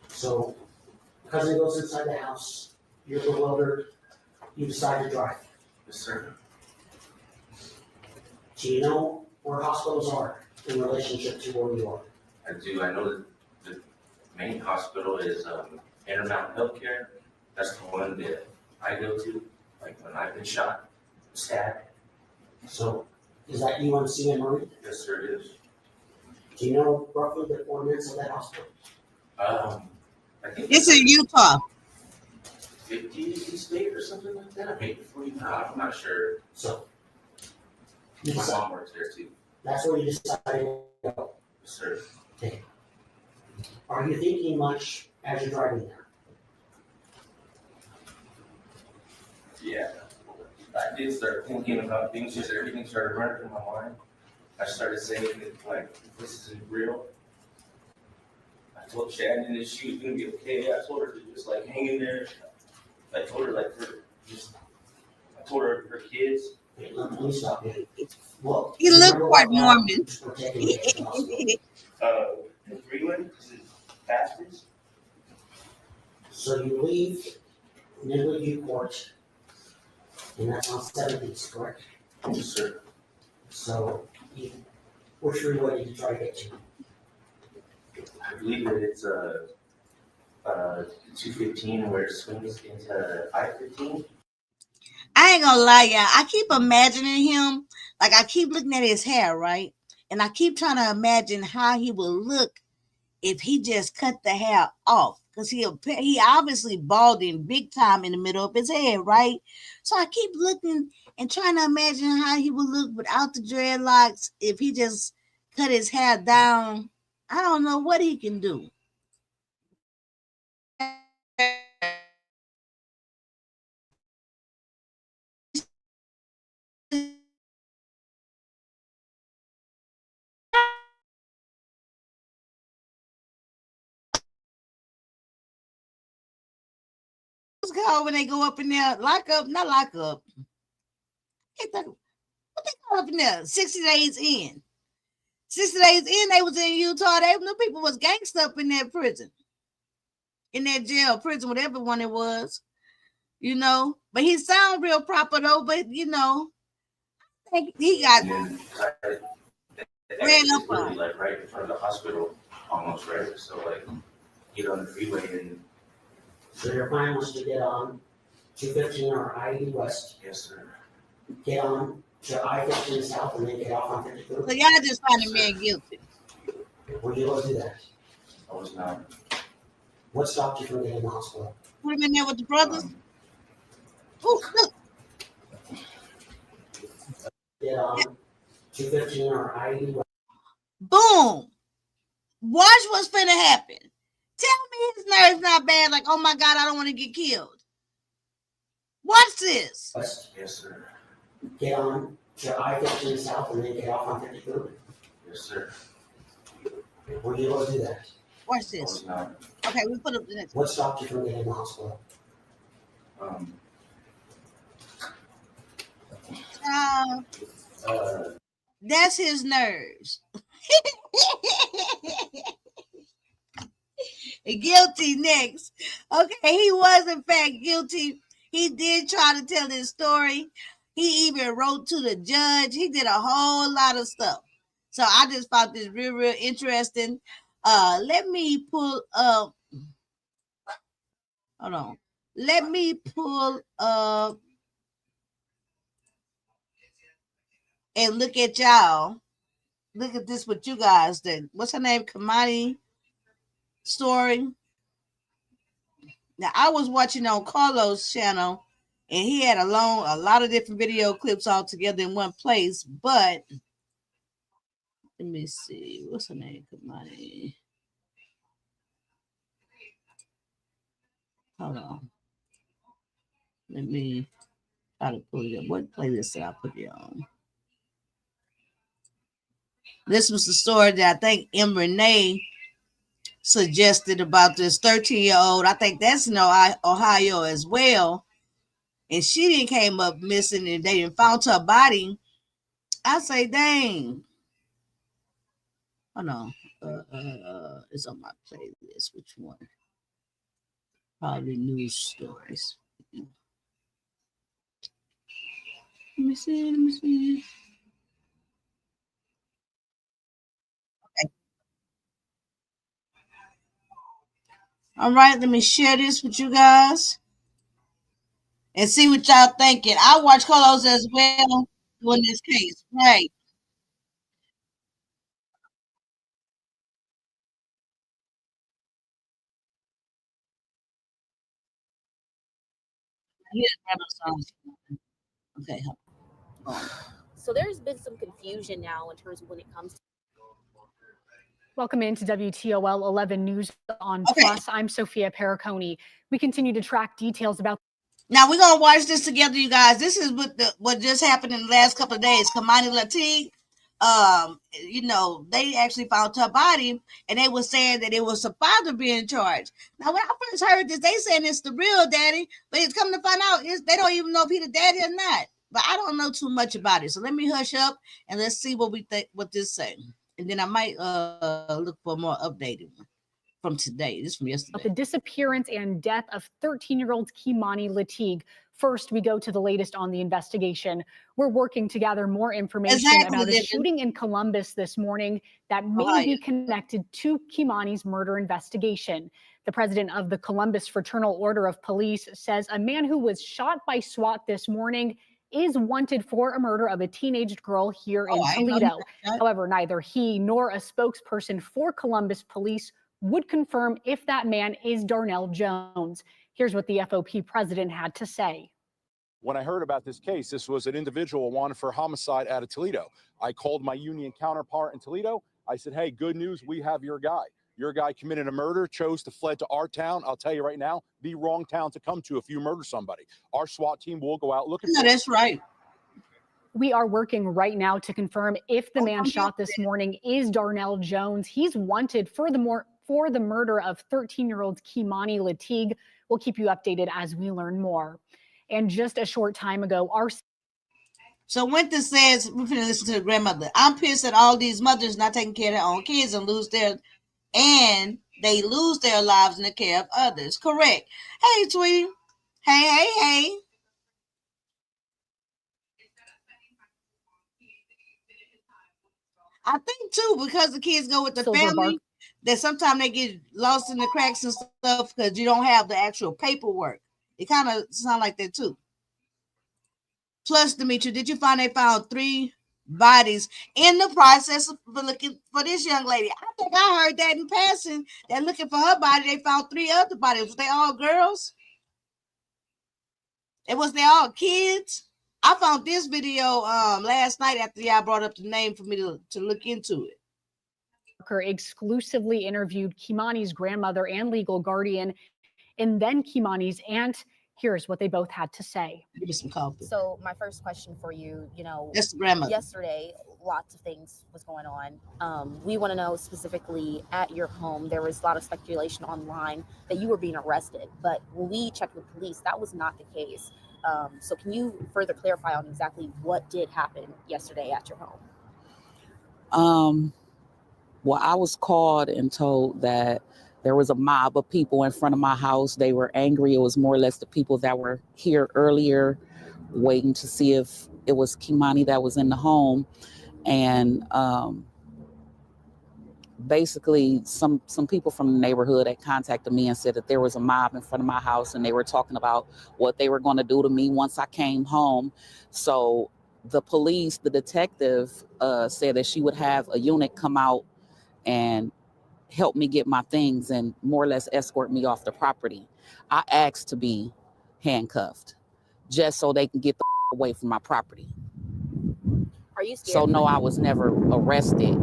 So, cousin goes inside the house. You're bewildered. You decide to drive. Yes, sir. Do you know where hospitals are in relationship to where you are? I do. I know that the main hospital is Intermountain Healthcare. That's the one that I go to, like when I've been shot, stabbed. So, is that UNC and Marie? Yes, sir, it is. Do you know roughly the coordinates of that hospital? I think It's in Utah. 50 state or something like that. Maybe 49. I'm not sure. So, My mom works there too. that's where you decided to go. Yes, sir. Okay. Are you thinking much as you're driving there? Yeah. I did start thinking about things, just everything started running through my mind. I started saying that, like, this isn't real. I told Shannon that she was gonna be okay. I told her to just like hang in there. I told her like I told her her kids. Wait, let me stop you. Well, He looked quite Mormon. We're taking you to the hospital. In Freeland, because it's fastest. So you leave Midwood Court, and that's on 70s, correct? Yes, sir. So, which freeway did you try to get to? I believe that it's 215 where it swings into I-15. I ain't gonna lie, y'all. I keep imagining him, like I keep looking at his hair, right? And I keep trying to imagine how he would look if he just cut the hair off. Because he obviously balding big time in the middle of his head, right? So I keep looking and trying to imagine how he would look without the dreadlocks if he just cut his hair down. I don't know what he can do. What's called when they go up in there? Lock up, not lock up. What they call up in there? 60 days in. 60 days in, they was in Utah. The people was gangsta up in that prison. In that jail, prison, whatever one it was. You know? But he sound real proper though, but you know, think he got And then ran it's up really on. like right in front of the hospital, almost right. So like, get on the freeway and. So your plan was to get on 215 or I-80 West. Yes, sir. Get on to I-15 South and then get off on 52. So y'all just find the man guilty. Were you able to do that? I was not. What stopped you from getting in the hospital? Put him in there with the brothers. Oh, look. Get on 215 or I-80 West. Boom. Watch what's finna happen. Tell me his nerves not bad, like, oh my God, I don't want to get killed. Watch this. West. Yes, sir. Get on to I-15 South and then get off on 52. Yes, sir. Were you able to do that? Watch I this. was not. Okay, we put up the next. What stopped you from getting in the hospital? That's his nerves. Guilty next. Okay, he was in fact guilty. He did try to tell his story. He even wrote to the judge. He did a whole lot of stuff. So I just found this real interesting. Let me pull up. Hold on. Let me pull up and look at y'all. Look at this, what you guys did. What's her name? Kamani story. Now I was watching on Carlos' channel, and he had a lot of different video clips all together in one place. But let me see, what's her name? Kamani. Hold on. Let me try to pull it up. What playlist did I put it on? This was the story that I think M. Renee suggested about this 13-year-old. I think that's in Ohio as well. And she didn't came up missing and they didn't found her body. I say, dang. Oh no. It's on my playlist. Which one? Probably news stories. Let me see. Okay. All right, let me share this with you guys and see what y'all thinking. I watch Carlos as well in this case. Right. Okay. So there's been some confusion now in terms of when it comes to. Welcome into WTOL 11 News on Plus. I'm Sophia Pericone. We continue to track details about. Now we're gonna watch this together, you guys. This is what just happened in the last couple of days. Kamani Lateef, they actually found her body, and they were saying that it was the father being charged. Now, when I first heard this, they saying it's the real daddy, but it's coming to find out they don't even know if he's the daddy or not. But I don't know too much about it, so let me hush up and let's see what we think. What this say. And then I might look for a more updated one from today. This is from yesterday. The disappearance and death of 13-year-old Kimani Lateef. First, we go to the latest on the investigation. We're working to gather more information about a shooting in Columbus this morning that may be connected to Kimani's murder investigation. The president of the Columbus Fraternal Order of Police says a man who was shot by SWAT this morning is wanted for a murder of a teenage girl here in Toledo. However, neither he nor a spokesperson for Columbus police would confirm if that man is Darnell Jones. Here's what the FOP president had to say. When I heard about this case, this was an individual wanted for homicide out of Toledo. I called my union counterpart in Toledo. I said, hey, good news, we have your guy. Your guy committed a murder, chose to fled to our town. I'll tell you right now, the wrong town to come to if you murder somebody. Our SWAT team will go out looking for him. That's right. We are working right now to confirm if the man shot this morning is Darnell Jones. He's wanted for the murder of 13-year-old Kimani Lateef. We'll keep you updated as we learn more. And just a short time ago, So Winter says, we're going to listen to the grandmother. I'm pissed at all these mothers not taking care of their own kids and they lose their lives in the care of others. Correct. Hey, Tweety. Hey. I think too, because the kids go with the Silver family, that sometimes they get lost in the cracks and stuff because you don't have the actual paperwork. It kind of sounds like that too. Plus, Demetria, did you find they found 3 bodies in the process of looking for this young lady? I think I heard that in passing. They're looking for her body. They found 3 other bodies. Was they all girls? And was they all kids? I found this video last night after y'all brought up the name for me to look into it. Exclusively interviewed Kimani's grandmother and legal guardian, and then Kimani's aunt. Here's what they both had to say. Give me some coffee. So my first question for you, that's the grandmother. Yesterday, lots of things was going on. We want to know specifically at your home, there was a lot of speculation online that you were being arrested, but when we checked with police, that was not the case. So can you further clarify on exactly what did happen yesterday at your home? Well, I was called and told that there was a mob of people in front of my house. They were angry. It was more or less the people that were here earlier waiting to see if it was Kimani that was in the home. And basically some people from the neighborhood had contacted me and said that there was a mob in front of my house and they were talking about what they were going to do to me once I came home. So the police, the detective said that she would have a unit come out and help me get my things and more or less escort me off the property. I asked to be handcuffed just so they can get the away from my property. Are you scared? So no, I was never arrested.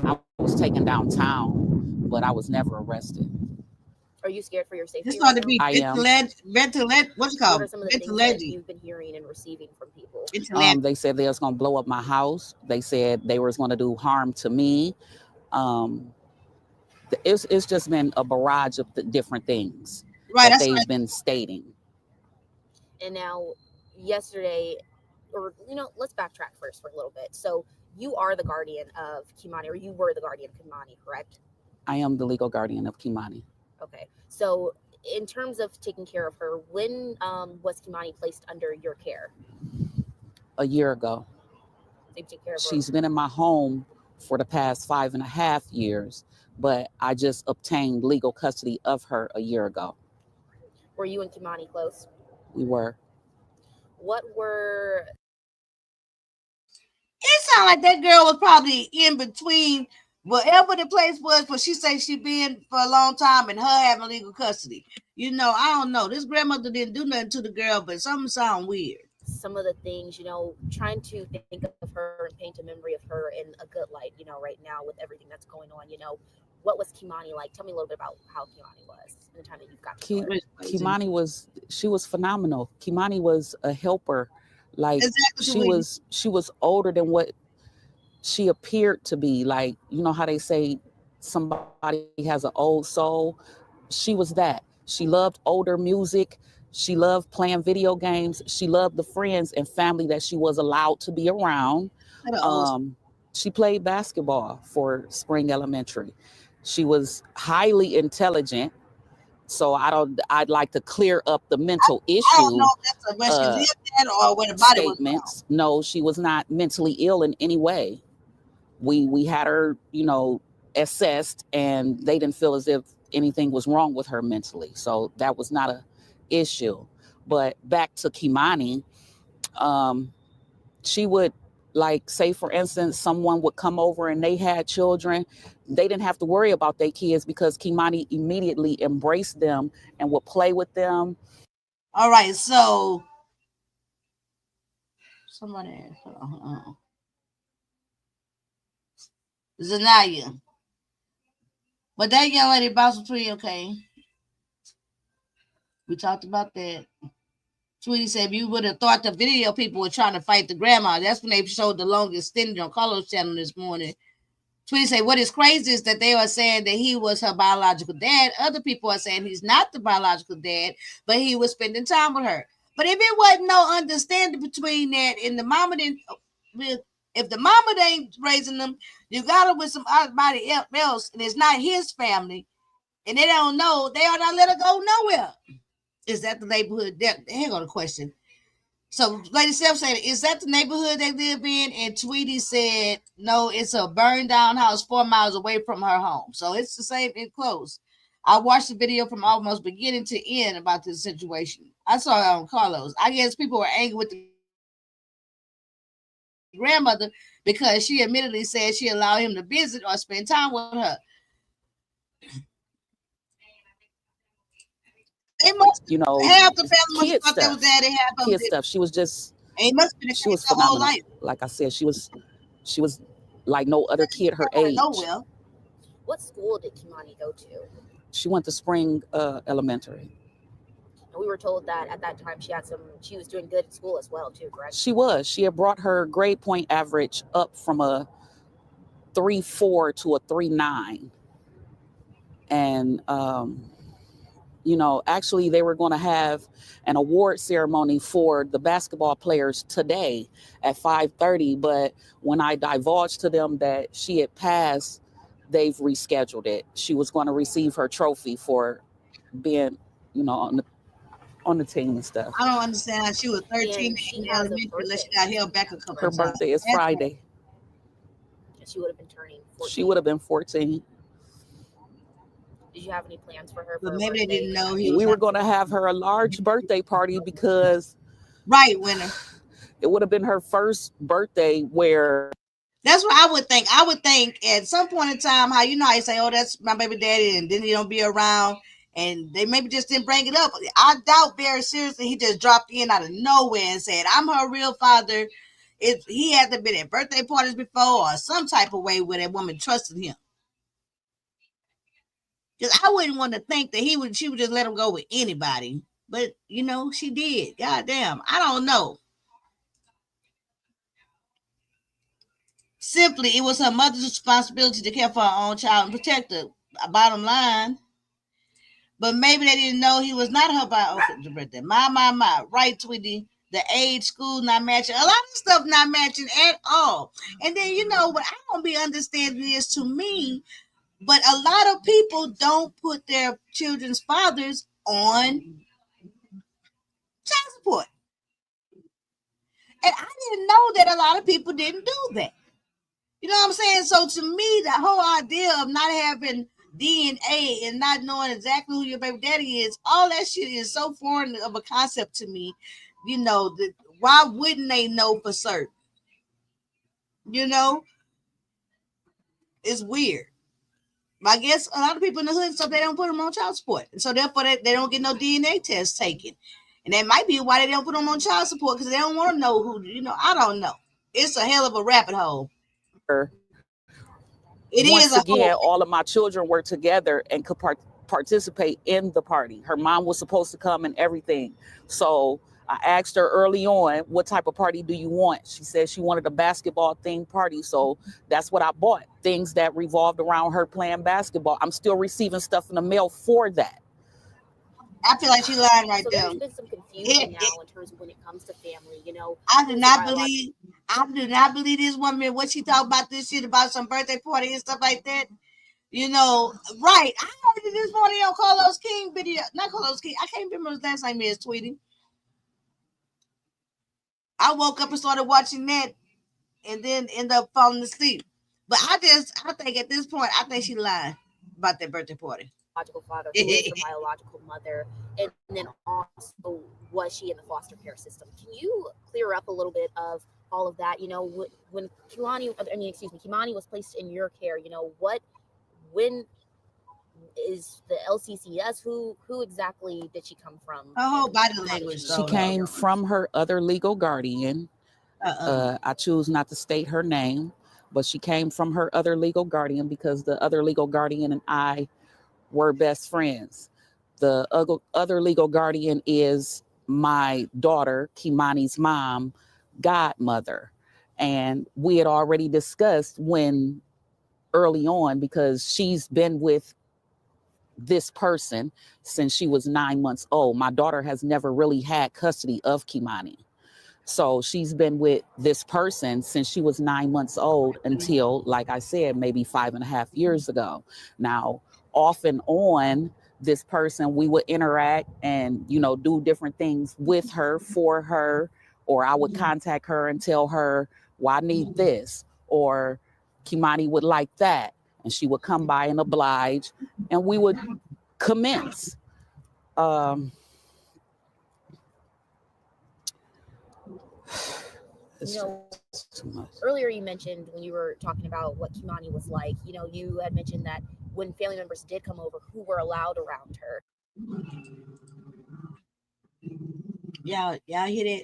I was taken downtown, but I was never arrested. Are you scared for your safety? This ought to be what's it called? What are some of the things that you've been hearing and receiving from people? They said they was gonna blow up my house. They said they was gonna do harm to me. It's just been a barrage of different things that they've been stating. And now, yesterday, or let's backtrack first for a little bit. So you are the guardian of Kimani, or you were the guardian of Kimani, correct? I am the legal guardian of Kimani. Okay. So in terms of taking care of her, when was Kimani placed under your care? A year ago. They take care of her. She's been in my home for the past 5.5 years, but I just obtained legal custody of her a year ago. Were you and Kimani close? We were. What were... It sounded like that girl was probably in between whatever the place was, but she said she been for a long time and her having legal custody. I don't know. This grandmother didn't do nothing to the girl, but something sound weird. Some of the things, trying to think of her and paint a memory of her in a good light, right now with everything that's going on, what was Kimani like? Tell me a little bit about how Kimani was in the time that you've got to know her. Kimani was phenomenal. Kimani was a helper. Like she was older than what she appeared to be. Like, how they say somebody has an old soul. She was that. She loved older music. She loved playing video games. She loved the friends and family that she was allowed to be around. She played basketball for Spring Elementary. She was highly intelligent. So I'd like to clear up the mental issue. I don't know if that's where she lived at or where the body statements. No, she was not mentally ill in any way. We had her, assessed, and they didn't feel as if anything was wrong with her mentally. So that was not a issue. But back to Kimani, she would, like, say for instance, someone would come over and they had children. They didn't have to worry about their kids because Kimani immediately embraced them and would play with them. All right, so somebody, Zanaya, but that young lady bounced pretty okay. We talked about that. Tweety said, if you would have thought the video people were trying to fight the grandma, that's when they showed the longest stint on Carlos' channel this morning. Tweety said, what is crazy is that they are saying that he was her biological dad. Other people are saying he's not the biological dad, but he was spending time with her. But if it wasn't no understanding between that and the mama didn't, if the mama ain't raising them, you got her with somebody else, and it's not his family, and they don't know, they ought not let her go nowhere. Is that the neighborhood? Here go the question. So Lady Self said, is that the neighborhood they live in? And Tweety said, no, it's a burned down house 4 miles away from her home. So it's the same in close. I watched the video from almost beginning to end about this situation. I saw it on Carlos. I guess people were angry with the grandmother because she admittedly said she allowed him to visit or spend time with her. They must, You know, half the family must kid have thought they was daddy, half of kid them stuff. She was just, and it must have been she was the whole phenomenal. life. Like I said, she was like no other kid her age. Well. What school did Kimani go to? She went to Spring Elementary. And we were told that at that time she was doing good at school as well too, correct? She was. She had brought her grade point average up from a 3.4 to a 3.9. And you know, actually they were going to have an award ceremony for the basketball players today at 5:30, but when I divulged to them that she had passed, they've rescheduled it. She was going to receive her trophy for being, you know, on the team and stuff. I don't understand how she was 13 in elementary unless she got held back a couple Her of times. birthday is Friday. She would have been turning 14. She would have been 14. Did you have any plans for her? But maybe they didn't know we were going to have her a large birthday party because winner. It would have been her first birthday where. That's what I would think. I would think at some point in time, how you say, oh, that's my baby daddy, and then he don't be around, and they maybe just didn't bring it up. I doubt very seriously he just dropped in out of nowhere and said, I'm her real father. He had to been at birthday parties before or some type of way where that woman trusted him. Because I wouldn't want to think that she would just let him go with anybody. But, you know, she did. God damn. I don't know. Simply, it was her mother's responsibility to care for her own child and protect her. Bottom line. But maybe they didn't know he was not her biological birthday. My. Right, Tweety. The age, school not matching. A lot of stuff not matching at all. And then, you know, what I don't be understanding is to me, but a lot of people don't put their children's fathers on child support. And I didn't know that a lot of people didn't do that. You know what I'm saying? So to me, the whole idea of not having DNA and not knowing exactly who your baby daddy is, all that shit is so foreign of a concept to me. You know, why wouldn't they know for certain? You know, it's weird. I guess a lot of people in the hood, so they don't put them on child support. And so therefore they don't get no DNA test taken. And that might be why they don't put them on child support, because they don't want to know who, you know, I don't know. It's a hell of a rabbit hole. Once again, all of my children were together and could participate in the party. Her mom was supposed to come and everything. So I asked her early on, what type of party do you want? She said she wanted a basketball themed party. So that's what I bought. Things that revolved around her playing basketball. I'm still receiving stuff in the mail for that. I feel like she's lying right there. There's been some confusion now in terms of when it comes to family, you know. I do not believe this woman, what she talked about this shit about some birthday party and stuff like that. You know, right. I heard it this morning on Carlos King video. Not Carlos King. I can't remember his last name is, Tweety. I woke up and started watching that and then ended up falling asleep. But I think at this point, I think she lied about that birthday party. Biological father, who is the biological mother, and then also was she in the foster care system? Can you clear up a little bit of all of that? You know, when Kimani was placed in your care, you know, when is the LCCS? Who exactly did she come from? Her whole body language. She came from her other legal guardian. I choose not to state her name, but she came from her other legal guardian because the other legal guardian and I were best friends. The other legal guardian is my daughter, Kimani's mom, godmother. And we had already discussed when early on, because she's been with this person since she was 9 months old. My daughter has never really had custody of Kimani. So she's been with this person since she was 9 months old until, like I said, maybe 5.5 years ago. Now, off and on, this person, we would interact and, you know, do different things with her, for her, or I would contact her and tell her, well, I need this, or Kimani would like that. And she would come by and oblige, and we would commence. You know, earlier you mentioned when you were talking about what Kimani was like, you know, you had mentioned that when family members did come over, who were allowed around her. Y'all hear that?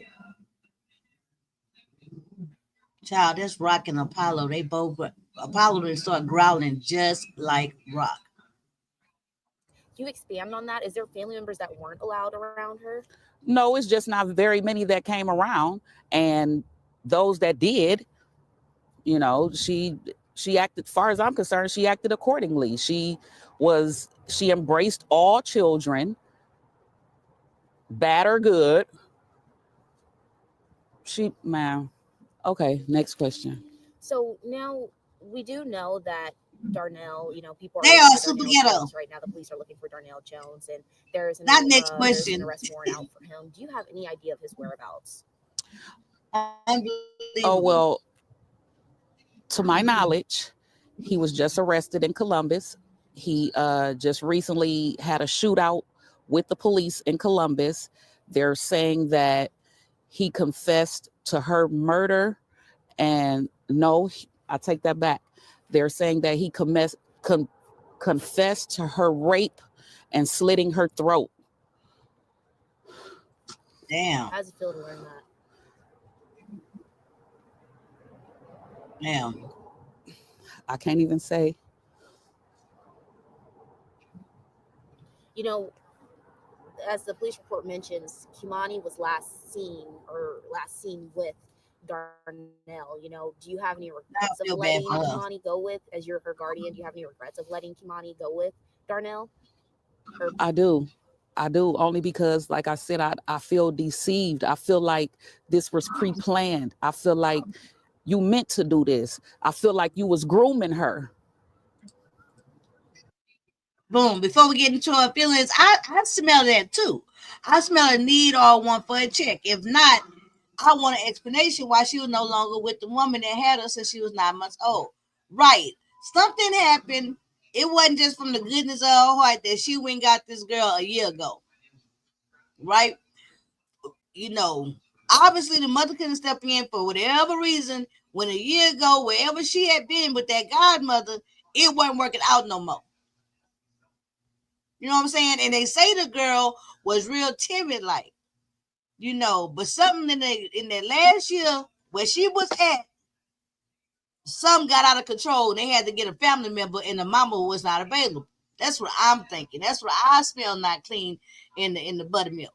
Child, that's Rock and Apollo. They both, Apollo didn't start growling just like Rock. Can you expand on that? Is there family members that weren't allowed around her? No, it's just not very many that came around. And those that did, you know, she acted, as far as I'm concerned, she acted accordingly. She embraced all children, bad or good. Okay, next question. So now we do know that Darnell, you know, people are they are super ghetto right now. The police are looking for Darnell Jones, and there's not next question. An arrest warrant out for him. Do you have any idea of his whereabouts? Oh, well, to my knowledge, he was just arrested in Columbus. He just recently had a shootout with the police in Columbus. They're saying that he confessed to her murder, and no, I take that back. They're saying that he confessed to her rape and slitting her throat. Damn. How does it feel to learn that? Damn. I can't even say. You know, as the police report mentions, Kimani was last seen with Darnell. You know, do you have any regrets of letting Kimani go with, as you're her guardian, do you have any regrets of letting Kimani go with Darnell? I do, only because, like I said, I feel deceived. I feel like this was pre-planned. I feel like you meant to do this. I feel like you was grooming her. Boom. Before we get into our feelings, I smell that too. I smell a need or one for a check. If not, I want an explanation why she was no longer with the woman that had her since she was 9 months old. Right. Something happened. It wasn't just from the goodness of her heart that she went and got this girl a year ago. Right? You know, obviously the mother couldn't step in for whatever reason. When a year ago, wherever she had been with that godmother, it wasn't working out no more. You know what I'm saying? And they say the girl was real timid, like, you know, but something in that last year where she was at, some got out of control. They had to get a family member, and the mama was not available. That's what I'm thinking. That's what I smell not clean in the buttermilk.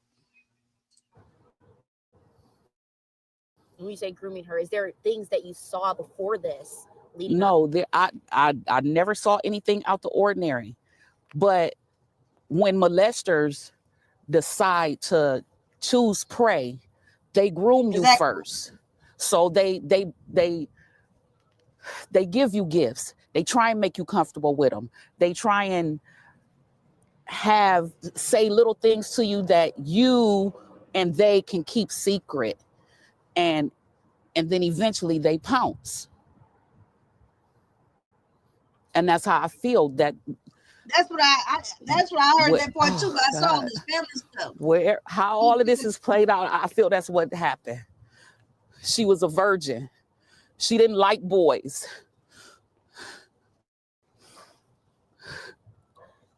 When you say grooming her, is there things that you saw before this? No, I never saw anything out the ordinary. But when molesters decide to choose prey, they groom you first. So they give you gifts. They try and make you comfortable with them. They try and say little things to you that you and they can keep secret. And then eventually they pounce. And that's how I feel. That's what I heard that part too. I saw this family stuff. How all of this is played out, I feel that's what happened. She was a virgin. She didn't like boys.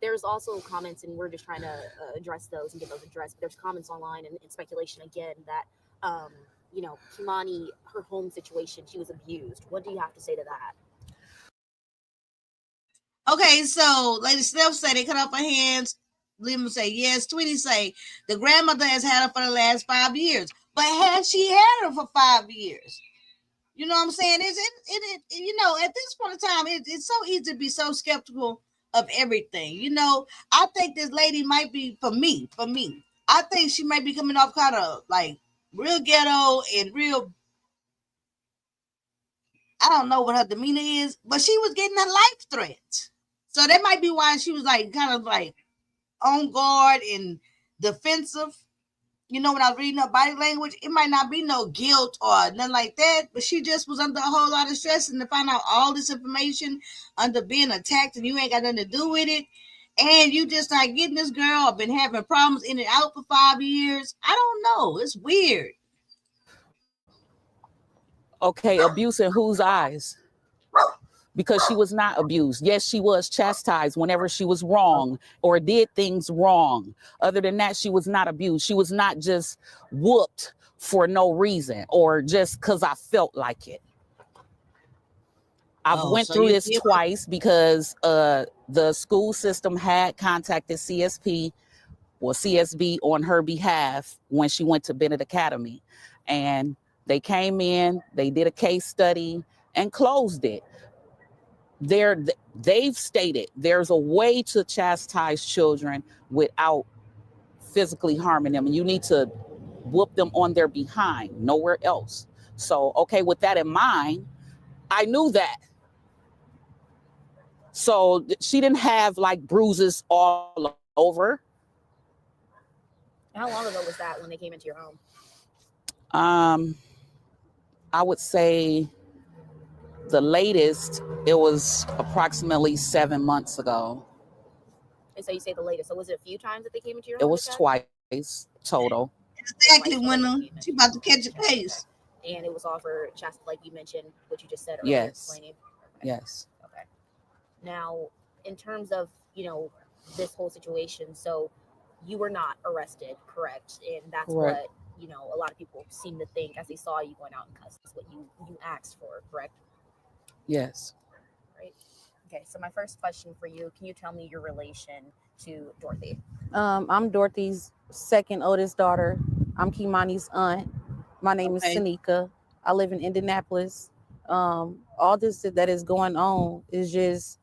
There's also comments, and we're just trying to address those and get those addressed. There's comments online and speculation again that, you know, Kimani, her home situation, she was abused. What do you have to say to that? Okay, so Lady Steph say they cut off her hands. Liam say yes. Tweety say the grandmother has had her for the last 5 years, but has she had her for 5 years? You know what I'm saying? Is it you know, at this point in time, it's so easy to be so skeptical of everything. You know, I think this lady might be, for me, I think she might be coming off kind of like real ghetto and real, I don't know what her demeanor is, but she was getting a life threat. So that might be why she was like kind of like on guard and defensive. you know, when I was reading her body language, it might not be no guilt or nothing like that, but she just was under a whole lot of stress, and to find out all this information under being attacked and you ain't got nothing to do with it, and you just like getting this girl, been having problems in and out for 5 years. I don't know. It's weird. Okay, abuse in whose eyes? Because she was not abused. Yes, she was chastised whenever she was wrong or did things wrong. Other than that, she was not abused. She was not just whooped for no reason or just because I felt like it. I've went through this twice because the school system had contacted CSP or CSB on her behalf when she went to Bennett Academy. And they came in, they did a case study and closed it. They've stated there's a way to chastise children without physically harming them, and you need to whoop them on their behind, nowhere else. So, okay, with that in mind, I knew that. So she didn't have like bruises all over. How long ago was that when they came into your home? I would say the latest, it was approximately 7 months ago. And so you say the latest. So was it a few times that they came into your home? It was twice total. Exactly, when she about to catch a case. And it was all for like you mentioned, what you just said earlier. Yes. Explaining. Okay. Yes. Okay. Now, in terms of, you know, this whole situation, so you were not arrested, correct? And that's Correct. what, you know, a lot of people seem to think as they saw you going out in custody. That's what you asked for, correct? Yes. Right. Okay, so my first question for you, can you tell me your relation to Dorothy? I'm Dorothy's second oldest daughter. I'm Kimani's aunt. My name is Sanika. I live in Indianapolis. All this that is going on is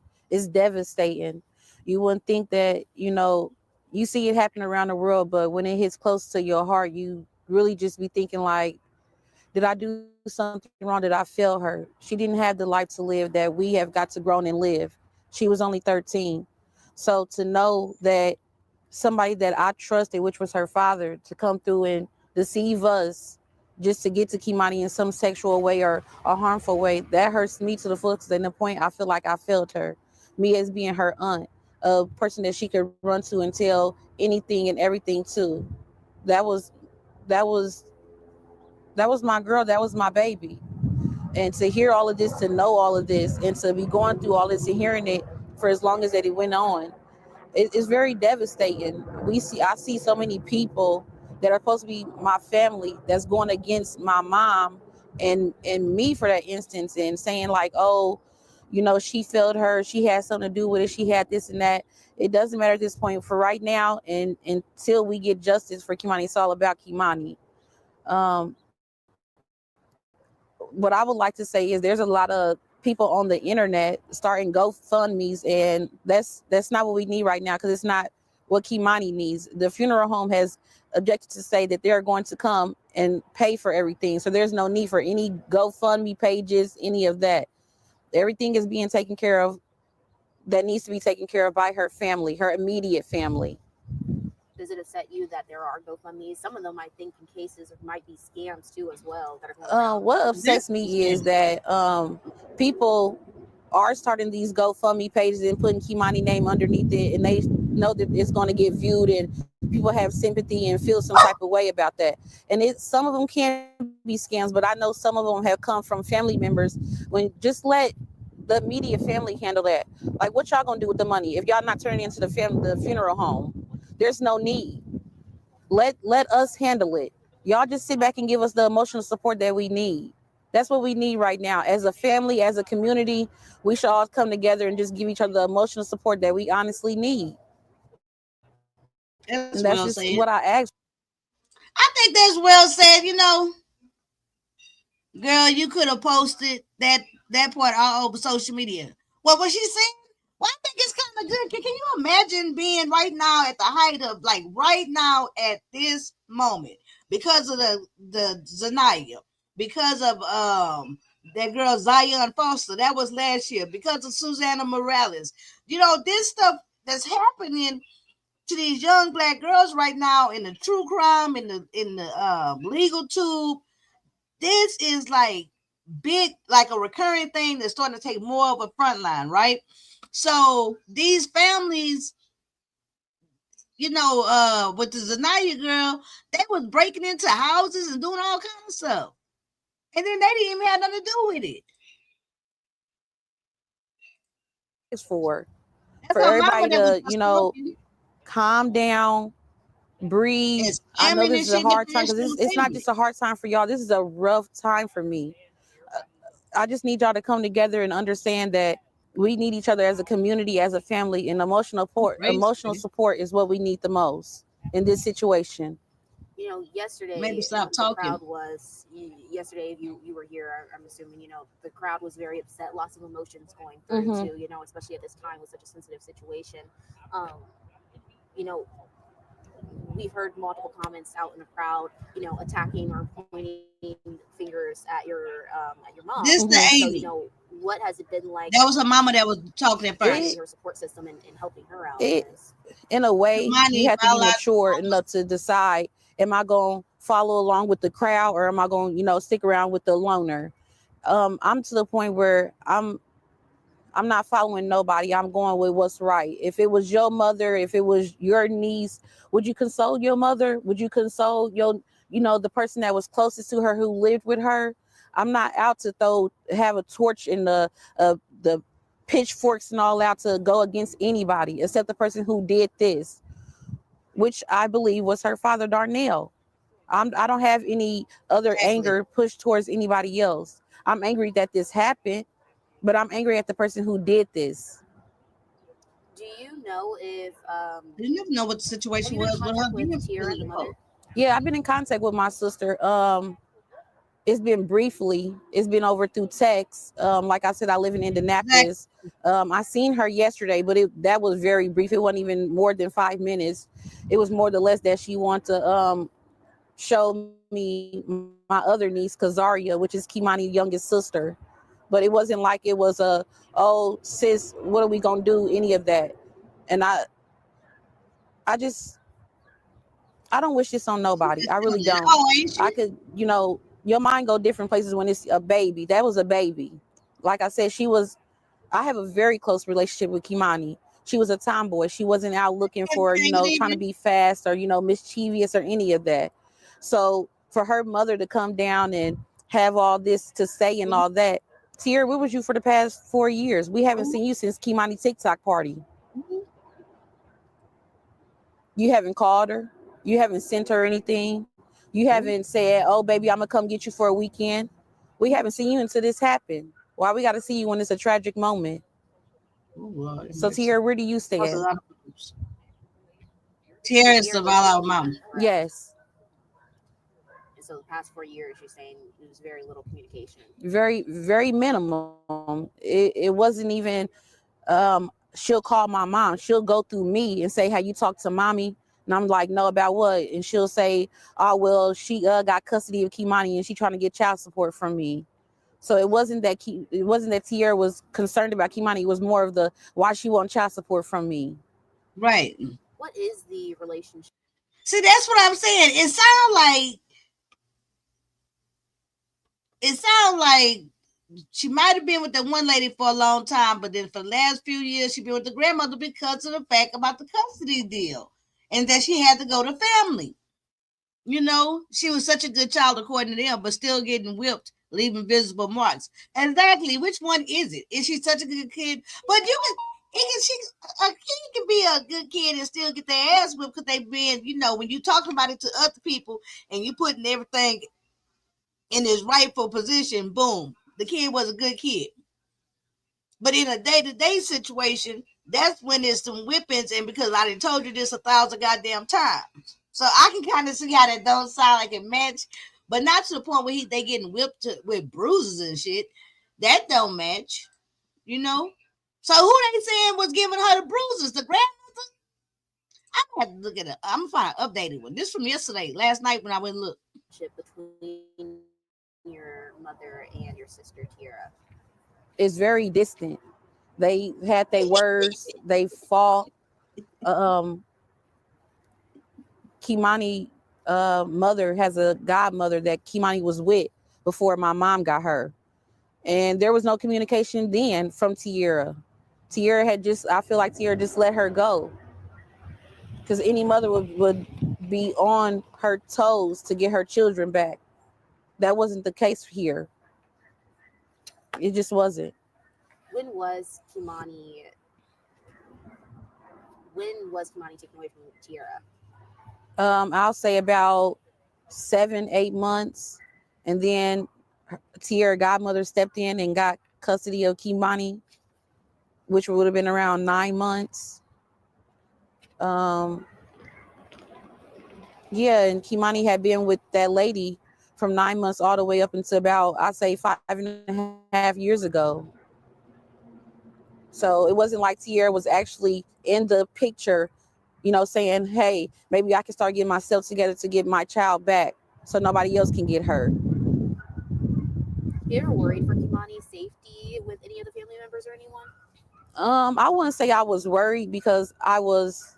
devastating. You wouldn't think that, you know, you see it happen around the world, but when it hits close to your heart, you really just be thinking like, did I do something wrong? Did I fail her? She didn't have the life to live that we have got to grow and live. She was only 13. So to know that somebody that I trusted, which was her father, to come through and deceive us just to get to Kimani in some sexual way or a harmful way, that hurts me to the fullest. And the point I feel like I failed her, me as being her aunt, a person that she could run to and tell anything and everything to. That was my girl. That was my baby. And to hear all of this, to know all of this, and to be going through all this and hearing it for as long as that it went on, it's very devastating. I see so many people that are supposed to be my family that's going against my mom and me for that instance, and saying like, oh, you know, she failed her, she had something to do with it, she had this and that. It doesn't matter at this point. For right now, and until we get justice for Kimani, it's all about Kimani. What I would like to say is there's a lot of people on the internet starting GoFundMes, and that's not what we need right now, because it's not what Kimani needs. The funeral home has objected to say that they're going to come and pay for everything, so there's no need for any GoFundMe pages, any of that. Everything is being taken care of that needs to be taken care of by her family, her immediate family. Does it upset you that there are GoFundMes? Some of them, I think, in cases might be scams too, as well. That are what upsets me is that people are starting these GoFundMe pages and putting Kimani name underneath it, and they know that it's going to get viewed, and people have sympathy and feel some type of way about that. And some of them can be scams, but I know some of them have come from family members. When just let the immediate family handle that. Like, what y'all gonna do with the money if y'all not turning into the funeral home? There's no need. Let us handle it. Y'all just sit back and give us the emotional support that we need. That's what we need right now. As a family, as a community, we should all come together and just give each other the emotional support that we honestly need. That's just what I asked. I think that's well said. You know, girl, you could have posted that part all over social media. What was she saying? Well, I think it's kind of good. Can you imagine being right now at the height of, like, right now at this moment, because of the Zanaya, because of that girl Zion Foster, that was last year, because of Susanna Morales. You know, this stuff that's happening, to these young Black girls right now in the true crime, in the legal tube. This is like big, like a recurring thing that's starting to take more of a front line, right? So these families, with the Zanaya girl, they was breaking into houses and doing all kinds of stuff. And then they didn't even have nothing to do with it. It's for everybody to, calm down, breathe. I know this is a hard time because it's not just a hard time for y'all. This is a rough time for me. I just need y'all to come together and understand that we need each other as a community, as a family, and emotional support is what we need the most in this situation. Yesterday, maybe stop the talking. crowd was, yesterday, if you were here, I'm assuming, the crowd was very upset, lots of emotions going through too, especially at this time with such a sensitive situation. We've heard multiple comments out in the crowd, attacking or pointing fingers at your mom. This the 80. So, what has it been like? That was her mama that was talking at first. Her support system and helping her out. In a way, you have to be mature enough to decide, am I going to follow along with the crowd or am I going to, stick around with the loner? I'm to the point where I'm not following nobody. I'm going with what's right. If it was your mother, if it was your niece, would you console your mother? Would you console the person that was closest to her who lived with her? I'm not out to have a torch in the pitchforks and all out to go against anybody except the person who did this, which I believe was her father, Darnell. I don't have any other anger pushed towards anybody else. I'm angry that this happened, but I'm angry at the person who did this. Do you know if you never know what the situation was with her? Yeah, I've been in contact with my sister. It's been briefly. It's been over through text. Like I said, I live in Indianapolis. I seen her yesterday, but that was very brief. It wasn't even more than 5 minutes. It was more or less that she wanted to show me my other niece, Kazaria, which is Kimani's youngest sister. But it wasn't like it was oh, sis, what are we going to do? Any of that. And I don't wish this on nobody. I really don't. I could, your mind go different places when it's a baby. That was a baby. Like I said, I have a very close relationship with Kimani. She was a tomboy. She wasn't out looking for, trying to be fast or, mischievous or any of that. So for her mother to come down and have all this to say and all that, Tier, where was you for the past 4 years? We haven't seen you since Kimani TikTok party. You haven't called her. You haven't sent her anything. You haven't said, oh, baby, I'm going to come get you for a weekend. We haven't seen you until this happened. Why we got to see you when it's a tragic moment? So, Tier, where do you stand? Tier is the Vala mom. Yes. So the past 4 years, you're saying there was very little communication. Very, very minimum. It wasn't even, she'll call my mom. She'll go through me and say, how you talk to mommy? And I'm like, no, about what? And she'll say, oh, well, she got custody of Kimani and she trying to get child support from me. So it wasn't that Tierra was concerned about Kimani. It was more of the why she want child support from me. Right. What is the relationship? See, that's what I'm saying. It sounds like she might have been with that one lady for a long time, but then for the last few years, she's been with the grandmother because of the fact about the custody deal and that she had to go to family. She was such a good child according to them, but still getting whipped, leaving visible marks. Exactly. Which one is it? Is she such a good kid? But a kid can be a good kid and still get their ass whipped because they've been, when you talking about it to other people and you putting everything in his rightful position, boom, the kid was a good kid. But in a day-to-day situation, that's when there's some whippings, and because I done told you this 1,000 goddamn times. So I can kind of see how that don't sound like it match, but not to the point where they getting whipped with bruises and shit. That don't match, So who they saying was giving her the bruises? The grandmother? I'm gonna have to look at it. I'm gonna find an updated one. This from yesterday, last night when I went and looked. Between your mother and your sister Tiara. It's very distant. They had their words. They fought. Kimani mother has a godmother that Kimani was with before my mom got her. And there was no communication then from Tierra. Tierra had just, I feel like Tierra just let her go. Because any mother would be on her toes to get her children back. That wasn't the case here. It just wasn't. When was Kimani taken away from Tierra? I'll say about 7-8 months. And then Tierra godmother stepped in and got custody of Kimani, which would have been around 9 months. Yeah, and Kimani had been with that lady from 9 months all the way up until about, I say 5.5 years ago. So it wasn't like Tierra was actually in the picture, you know, saying, hey, maybe I can start getting myself together to get my child back so nobody else can get hurt. You ever worried for Kimani's safety with any of the family members or anyone? I wouldn't say I was worried because I was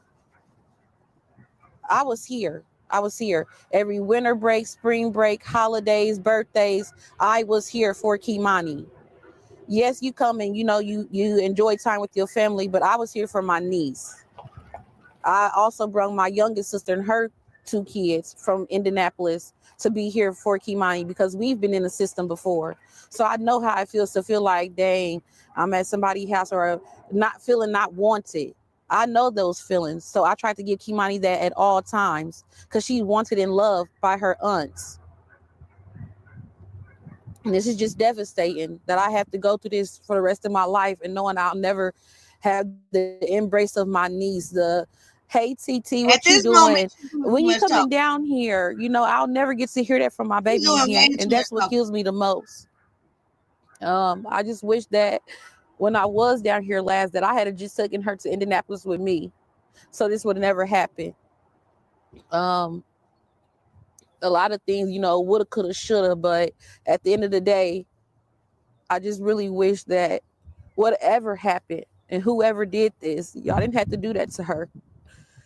here. I was here every winter break, spring break, holidays, birthdays. I was here for Kimani. Yes, you come and, you know, you enjoy time with your family, but I was here for my niece. I also brought my youngest sister and her 2 kids from Indianapolis to be here for Kimani because we've been in the system before. So I know how it feels to feel like, dang, I'm at somebody's house or not feeling not wanted. I know those feelings. So I tried to give Kimani that at all times because she's wanted and loved by her aunts. And this is just devastating that I have to go through this for the rest of my life and knowing I'll never have the embrace of my niece, the, hey, TT, what you doing? When you coming down here, you know, I'll never get to hear that from my baby again. And that's what kills me the most. I just wish that when I was down here last, that I had just taken her to Indianapolis with me. So this would never happen. A lot of things, you know, woulda, coulda, shoulda, but at the end of the day, I just really wish that whatever happened and whoever did this, y'all didn't have to do that to her.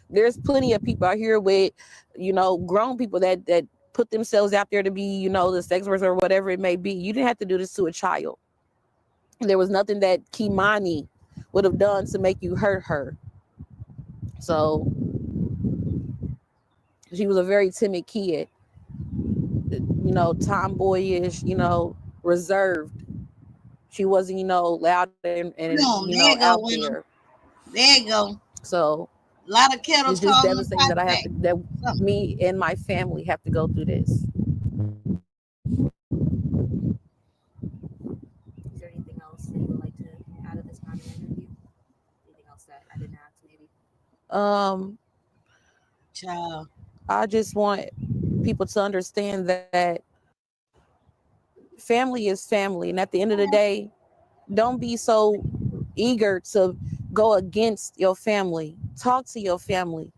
There's plenty of people out here with, you know, grown people that put themselves out there to be, you know, the sex workers or whatever it may be. You didn't have to do this to a child. There was nothing that Kimani would have done to make you hurt her. So she was a very timid kid, you know, tomboyish, you know, reserved. She wasn't, you know, loud and you know, out there. There you go. So a lot of kettles. It's just devastating that I have to, that me and my family have to go through this. Is there anything else that you would like to add at this time in the interview? Anything else that I didn't ask, maybe? Child. I just want people to understand that family is family, and at the end of the day, don't be so eager to go against your family. Talk to your family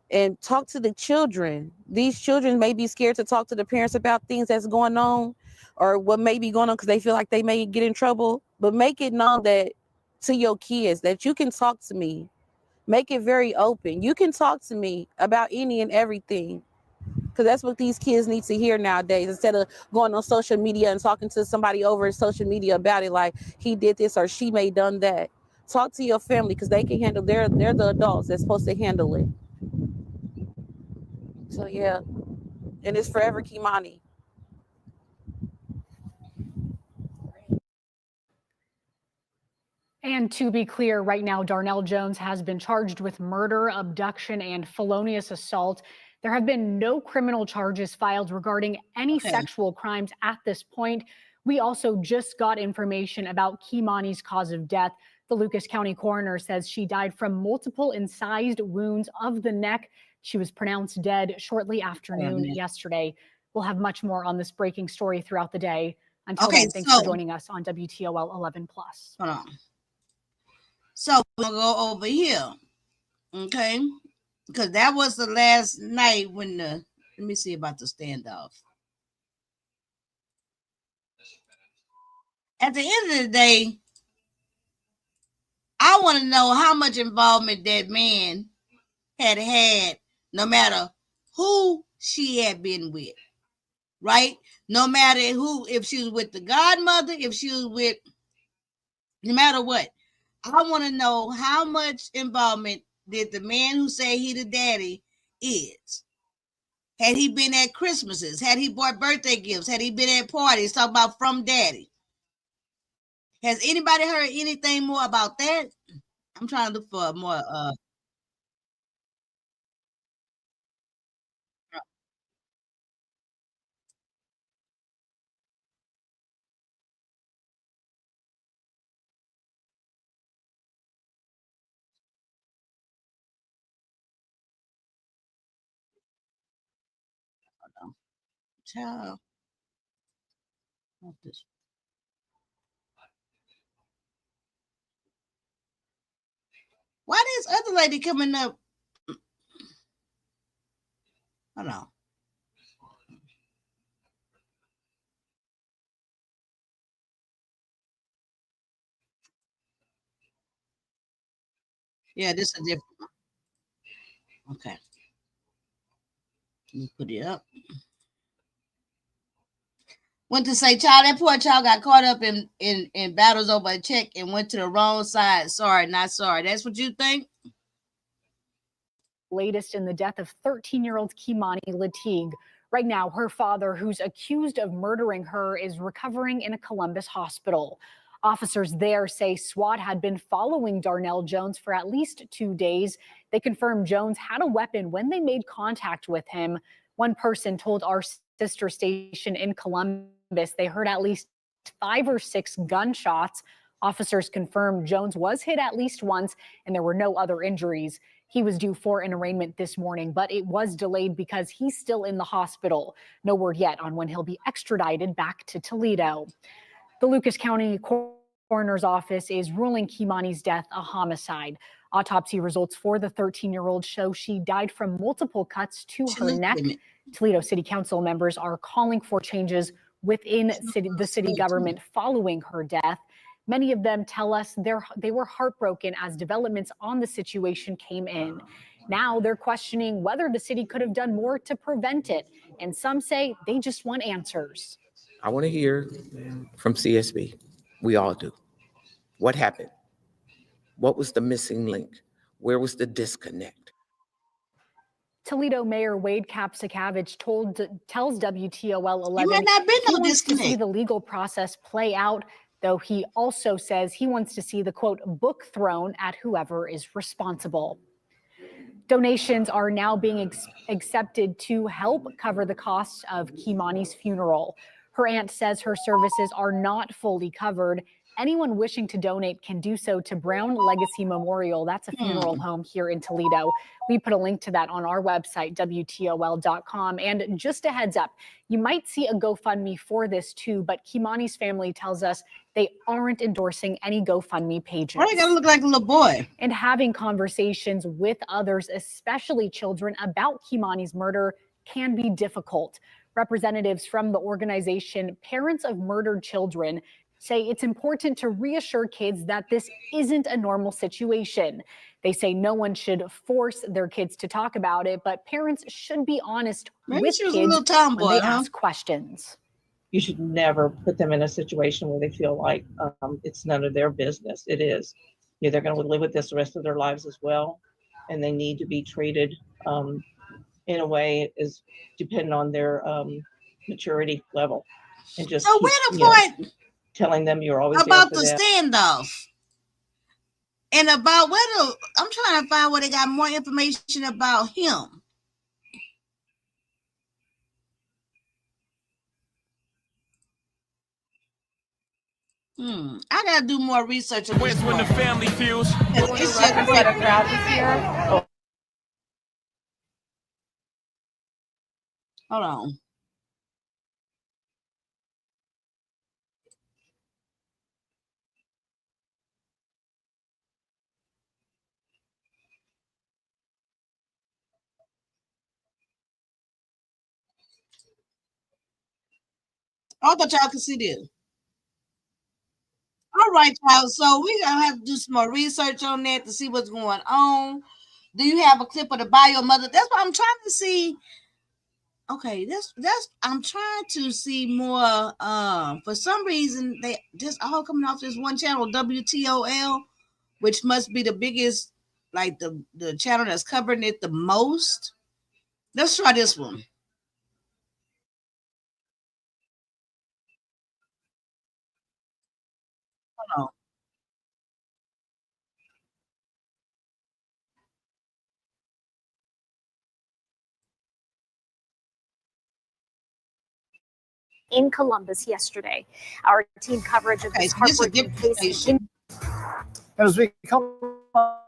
and talk to the children. These children may be scared to talk to the parents about things that's going on or what may be going on because they feel like they may get in trouble, but make it known that to your kids that you can talk to me. Make it very open. You can talk to me about any and everything, because that's what these kids need to hear nowadays. Instead of going on social media and talking to somebody over social media about it, like he did this or she may done that. Talk to your family because they can handle. They're the adults that's supposed to handle it. So yeah, and it's forever Kimani. And to be clear, right now, Darnell Jones has been charged with murder, abduction, and felonious assault. There have been no criminal charges filed regarding any sexual crimes at this point. We also just got information about Kimani's cause of death. The Lucas County coroner says she died from multiple incised wounds of the neck. She was pronounced dead shortly after noon yesterday. We'll have much more on this breaking story throughout the day. Until then, thanks for joining us on WTOL 11+. Hold on. So we'll go over here, okay? Because that was the last night when let me see about the standoff. At the end of the day, I want to know how much involvement that man had, no matter who she had been with, right? No matter who, if she was with the godmother, if she was with, no matter what. I want to know how much involvement did the man who said he the daddy is. Had he been at Christmases? Had he bought birthday gifts? Had he been at parties? Talk about from daddy. Has anybody heard anything more about that? I'm trying to look for more. Child. Why this other lady coming up? Hold on. Yeah, this is different. Okay. Let me put it up. Went to say, child, that poor child got caught up in battles over a check and went to the wrong side. Sorry, not sorry. That's what you think? Latest in the death of 13-year-old Kimani Lateeg. Right now, her father, who's accused of murdering her, is recovering in a Columbus hospital. Officers there say SWAT had been following Darnell Jones for at least 2 days. They confirmed Jones had a weapon when they made contact with him. One person told our sister station in Columbus they heard at least 5 or 6 gunshots. Officers confirmed Jones was hit at least once and there were no other injuries. He was due for an arraignment this morning, but it was delayed because he's still in the hospital. No word yet on when he'll be extradited back to Toledo. The Lucas County Coroner's Office is ruling Kimani's death a homicide. Autopsy results for the 13-year-old show she died from multiple cuts to her neck. Toledo City Council members are calling for changes within the city government following her death. Many of them tell us they were heartbroken as developments on the situation came in. Now they're questioning whether the city could have done more to prevent it. And some say they just want answers. I want to hear from CSB. We all do. What happened? What was the missing link? Where was the disconnect? Toledo Mayor Wade Kapsakavich tells WTOL 11 might not be no he wants to see disconnect. the legal process play out, though he also says he wants to see the, quote, book thrown at whoever is responsible. Donations are now being accepted to help cover the costs of Kimani's funeral. Her aunt says her services are not fully covered. Anyone wishing to donate can do so to Brown Legacy Memorial. That's a funeral home here in Toledo. We put a link to that on our website, WTOL.com. And just a heads up, you might see a GoFundMe for this too, but Kimani's family tells us they aren't endorsing any GoFundMe pages. Why they gotta look like a little boy? And having conversations with others, especially children, about Kimani's murder can be difficult. Representatives from the organization Parents of Murdered Children say it's important to reassure kids that this isn't a normal situation. They say no one should force their kids to talk about it, but parents should be honest with kids when they ask questions. You should never put them in a situation where they feel like it's none of their business. It is. Yeah, they're going to live with this the rest of their lives as well, and they need to be treated in a way is depending on their maturity level, and just so where the point telling them you're always about there for the them. standoff and about whether I'm trying to find where they got more information about him. I gotta do more research on this. When the family feels. It's just a crowd this year. Hold on. I thought y'all could see this. All right, y'all. So we're gonna have to do some more research on that to see what's going on. Do you have a clip of the bio mother? That's what I'm trying to see. Okay, that's I'm trying to see more. For some reason they just all coming off this one channel, WTOL, which must be the biggest, like the channel that's covering it the most. Let's try this one. Hold on. In Columbus yesterday. Our team coverage of this heartbreaking case. And as we come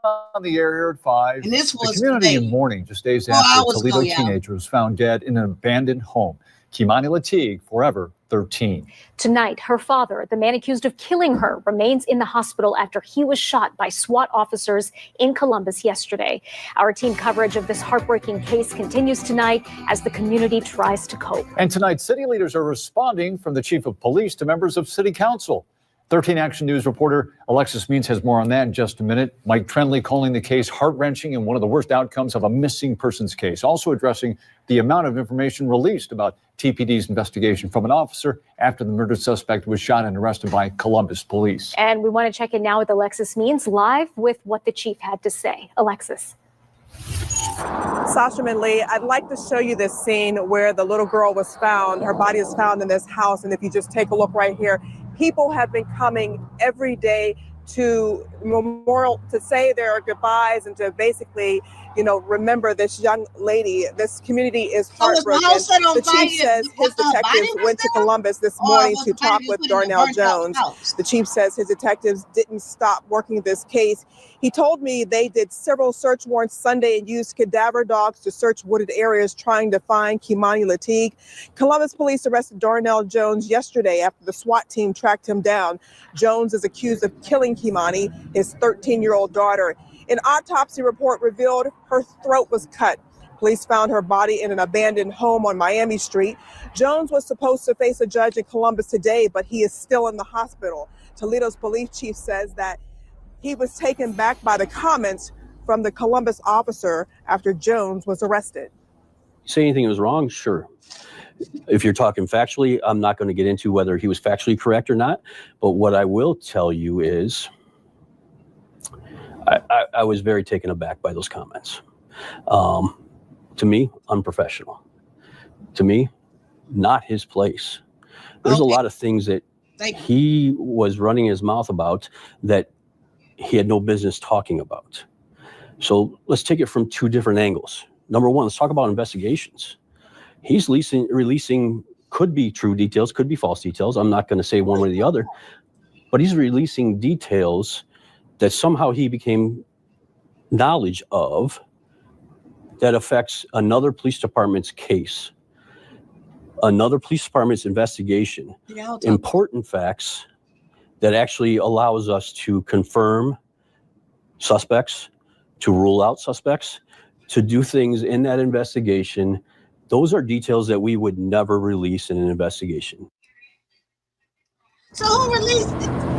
on the air here at 5, and this the community in mourning just days after a Toledo teenager was found dead in an abandoned home. Kimani Lateague, forever 13. Tonight, her father, the man accused of killing her, remains in the hospital after he was shot by SWAT officers in Columbus yesterday. Our team coverage of this heartbreaking case continues tonight as the community tries to cope. And tonight, city leaders are responding from the chief of police to members of city council. 13 Action News reporter Alexis Means has more on that in just a minute. Mike Trenley calling the case heart-wrenching and one of the worst outcomes of a missing persons case. Also addressing the amount of information released about TPD's investigation from an officer after the murdered suspect was shot and arrested by Columbus police. And we want to check in now with Alexis Means live with what the chief had to say. Alexis. Sasha and Lee, I'd like to show you this scene where the little girl was found. Her body is found in this house. And if you just take a look right here, people have been coming every day to memorial, to say their goodbyes and to basically, remember this young lady. This community is heartbroken. The chief says his detectives went to Columbus this morning to talk with Darnell Jones. The chief says his detectives didn't stop working this case. He told me they did several search warrants Sunday and used cadaver dogs to search wooded areas trying to find Kimani Lateague. Columbus police arrested Darnell Jones yesterday after the SWAT team tracked him down. Jones is accused of killing Kimani, his 13-year-old daughter. An autopsy report revealed her throat was cut. Police found her body in an abandoned home on Miami Street. Jones was supposed to face a judge in Columbus today, but he is still in the hospital. Toledo's police chief says that he was taken back by the comments from the Columbus officer after Jones was arrested. Say anything was wrong? Sure. If you're talking factually, I'm not going to get into whether he was factually correct or not. But what I will tell you is I was very taken aback by those comments. To me, unprofessional. To me, not his place. There's a lot of things that he was running his mouth about that he had no business talking about. So let's take it from two different angles. Number one, let's talk about investigations. He's releasing could be true details, could be false details. I'm not going to say one way or the other, but he's releasing details that somehow he became knowledge of that affects another police department's case, another police department's investigation, important facts that actually allows us to confirm suspects, to rule out suspects, to do things in that investigation. Those are details that we would never release in an investigation. So who released it?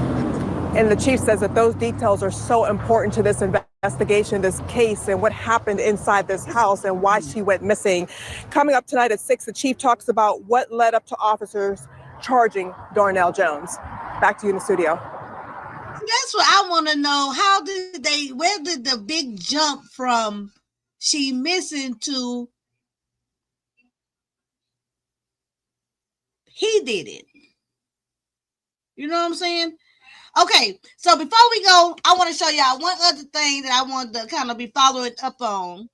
And the chief says that those details are so important to this investigation, this case, and what happened inside this house and why she went missing. Coming up tonight at 6, the chief talks about what led up to officers charging Darnell Jones. Back to you in the studio. That's what I want to know. Where did the big jump from she missing to he did it? You know what I'm saying? Okay, so before we go, I want to show y'all one other thing that I want to kind of be following up on.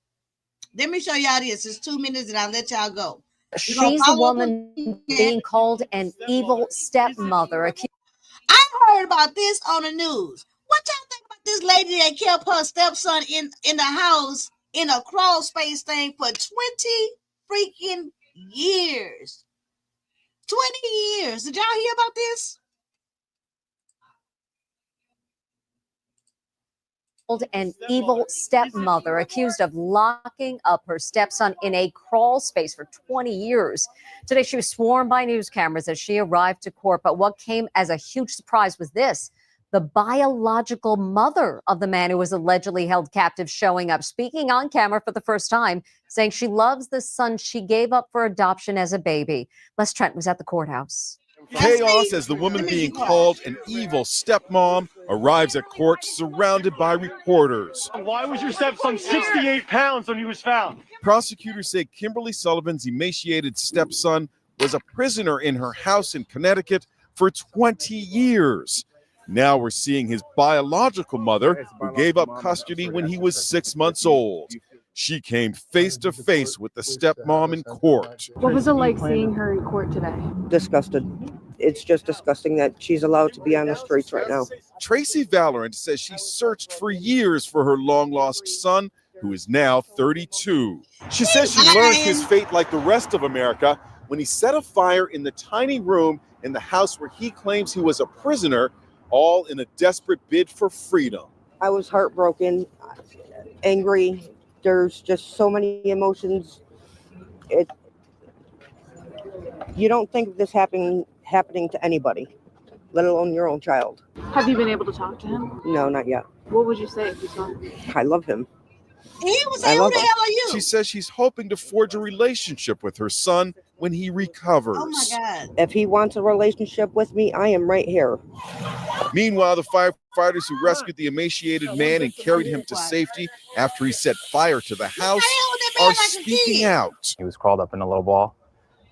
Let me show y'all this. It's 2 minutes and I'll let y'all go. She's a woman being called an evil stepmother. I heard about this on the news. What y'all think about this lady that kept her stepson in the house in a crawl space thing for 20 freaking years? 20 years. Did y'all hear about this? An evil stepmother accused of locking up her stepson in a crawl space for 20 years. Today, she was swarmed by news cameras as she arrived to court. But what came as a huge surprise was this. the biological mother of the man who was allegedly held captive showing up, speaking on camera for the first time, saying she loves the son she gave up for adoption as a baby. Les Trent was at the courthouse. Chaos as the woman being called an evil stepmom arrives at court surrounded by reporters. Why was your stepson 68 pounds when he was found? Prosecutors say Kimberly Sullivan's emaciated stepson was a prisoner in her house in Connecticut for 20 years. Now we're seeing his biological mother, who gave up custody when he was 6 months old. She came face to face with the stepmom in court. What was it like seeing her in court today? Disgusted. It's just disgusting that she's allowed to be on the streets right now. Tracy Valorant says she searched for years for her long-lost son, who is now 32. She says she learned his fate like the rest of America when he set a fire in the tiny room in the house where he claims he was a prisoner, all in a desperate bid for freedom. I was heartbroken, angry. There's just so many emotions. You don't think of this happening to anybody, let alone your own child. Have you been able to talk to him? No, not yet. What would you say if you saw him? I love him. He was saying, who the hell are you? She says she's hoping to forge a relationship with her son when he recovers. Oh my God. If he wants a relationship with me, I am right here. Meanwhile, the firefighters who rescued the emaciated man and carried him to safety after he set fire to the house are speaking out. He was crawled up in a little ball,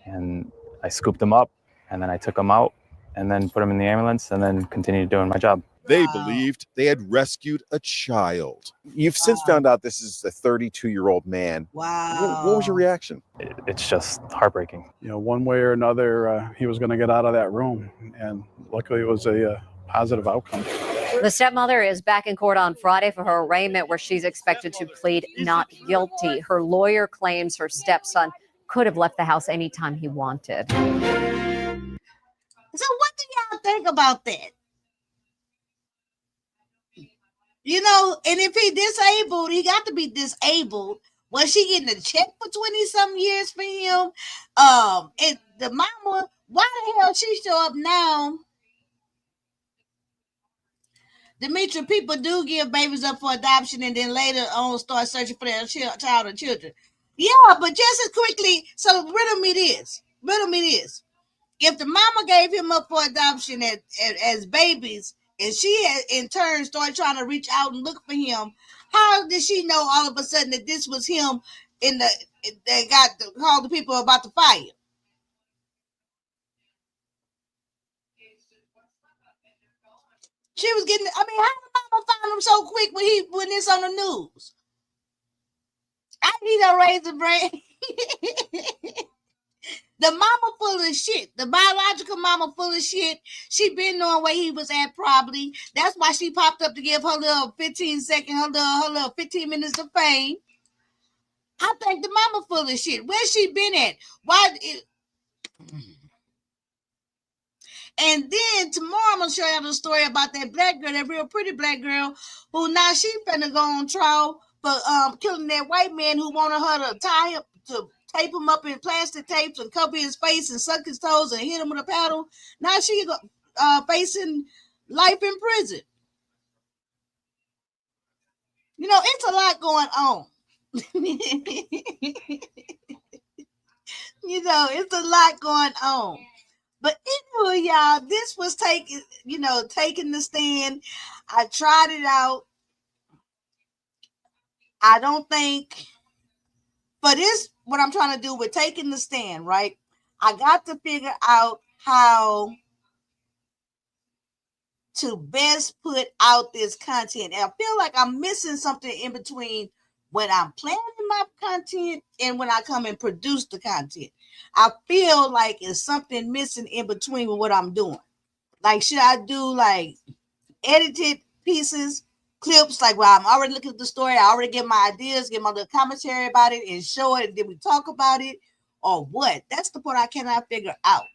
and I scooped him up, and then I took him out, and then put him in the ambulance, and then continued doing my job. They believed they had rescued a child. You've since found out this is a 32-year-old man. Wow. What was your reaction? It's just heartbreaking. You know, one way or another, he was going to get out of that room, and luckily it was a positive outcome. The stepmother is back in court on Friday for her arraignment, where she's expected to plead not guilty. Her lawyer claims her stepson could have left the house anytime he wanted. So what do y'all think about that? You know, and if he disabled, he got to be disabled. Was she getting a check for 20-something years for him? And the mama, why the hell she show up now? DEMETRA, people do give babies up for adoption and then later on start searching for their child or children. Yeah, but just as quickly, so riddle me this. If the mama gave him up for adoption as babies, and she had, in turn, started trying to reach out and look for him, how did she know all of a sudden that this was him that got to call the people about the fire? She was getting, I mean, how did mama find him so quick when it's on the news? I need a razor brain. The mama full of shit. The biological mama full of shit. She been knowing where he was at probably. That's why she popped up to give her little 15 minutes of fame. I think the mama full of shit. Where's she been at? And then tomorrow I'm going to show you the story about that black girl, that real pretty black girl, who now she finna go on trial for killing that white man who wanted her to tie him, to tape him up in plastic tapes and cover his face and suck his toes and hit him with a paddle. Now she facing life in prison. You know, it's a lot going on. You know, it's a lot going on. But anyway, y'all, this was taking the stand. I tried it out. I don't think for this, what I'm trying to do with taking the stand, right? I got to figure out how to best put out this content. And I feel like I'm missing something in between when I'm planning my content and when I come and produce the content. I feel like it's something missing in between with what I'm doing. Like, should I do like edited pieces, clips, like where I'm already looking at the story, I already get my ideas, get my little commentary about it and show it, and then we talk about it, or what? That's the part I cannot figure out.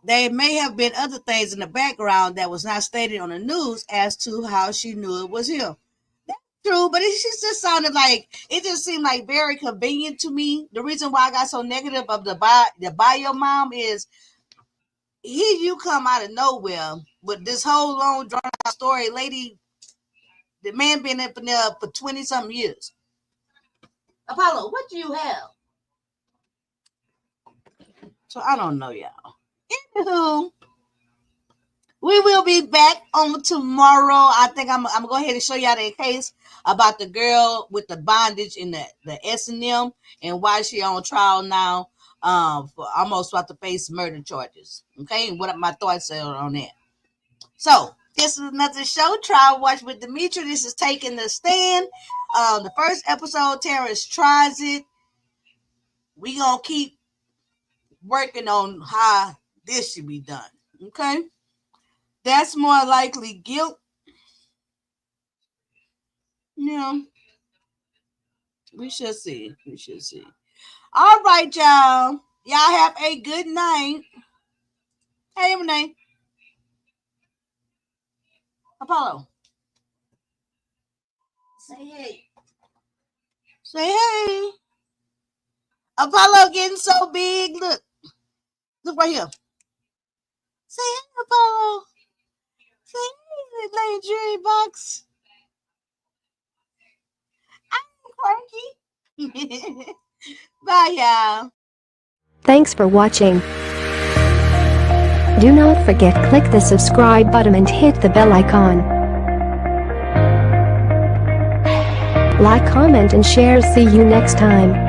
There may have been other things in the background that was not stated on the news as to how she knew it was him. That's true, but it just sounded like, it just seemed like very convenient to me. The reason why I got so negative of the bio mom is here you come out of nowhere with this whole long drawn out story, lady. The man been up in there for 20-something years. Apollo, what do you have? So I don't know, y'all. Anywho, we will be back on tomorrow. I think I'm gonna go ahead and show y'all the case about the girl with the bondage in the S&M and why she on trial now for almost about to face murder charges. Okay, and what my thoughts are on that. So this is another show, Trial Watch with DEMETRA. This is Taking the Stand. The first episode, Terence tries it. We gonna keep working on how this should be done. Okay. That's more likely guilt. Yeah. We shall see. We shall see. All right, y'all. Y'all have a good night. Hey, Renee. Apollo. Say hey. Say hey. Apollo getting so big. Look. Look right here. Say hey, Apollo. Say hey, Lady Jury Box. I'm quirky. Bye, y'all. Thanks for watching. Do not forget click the subscribe button and hit the bell icon. Like, comment and share. See you next time.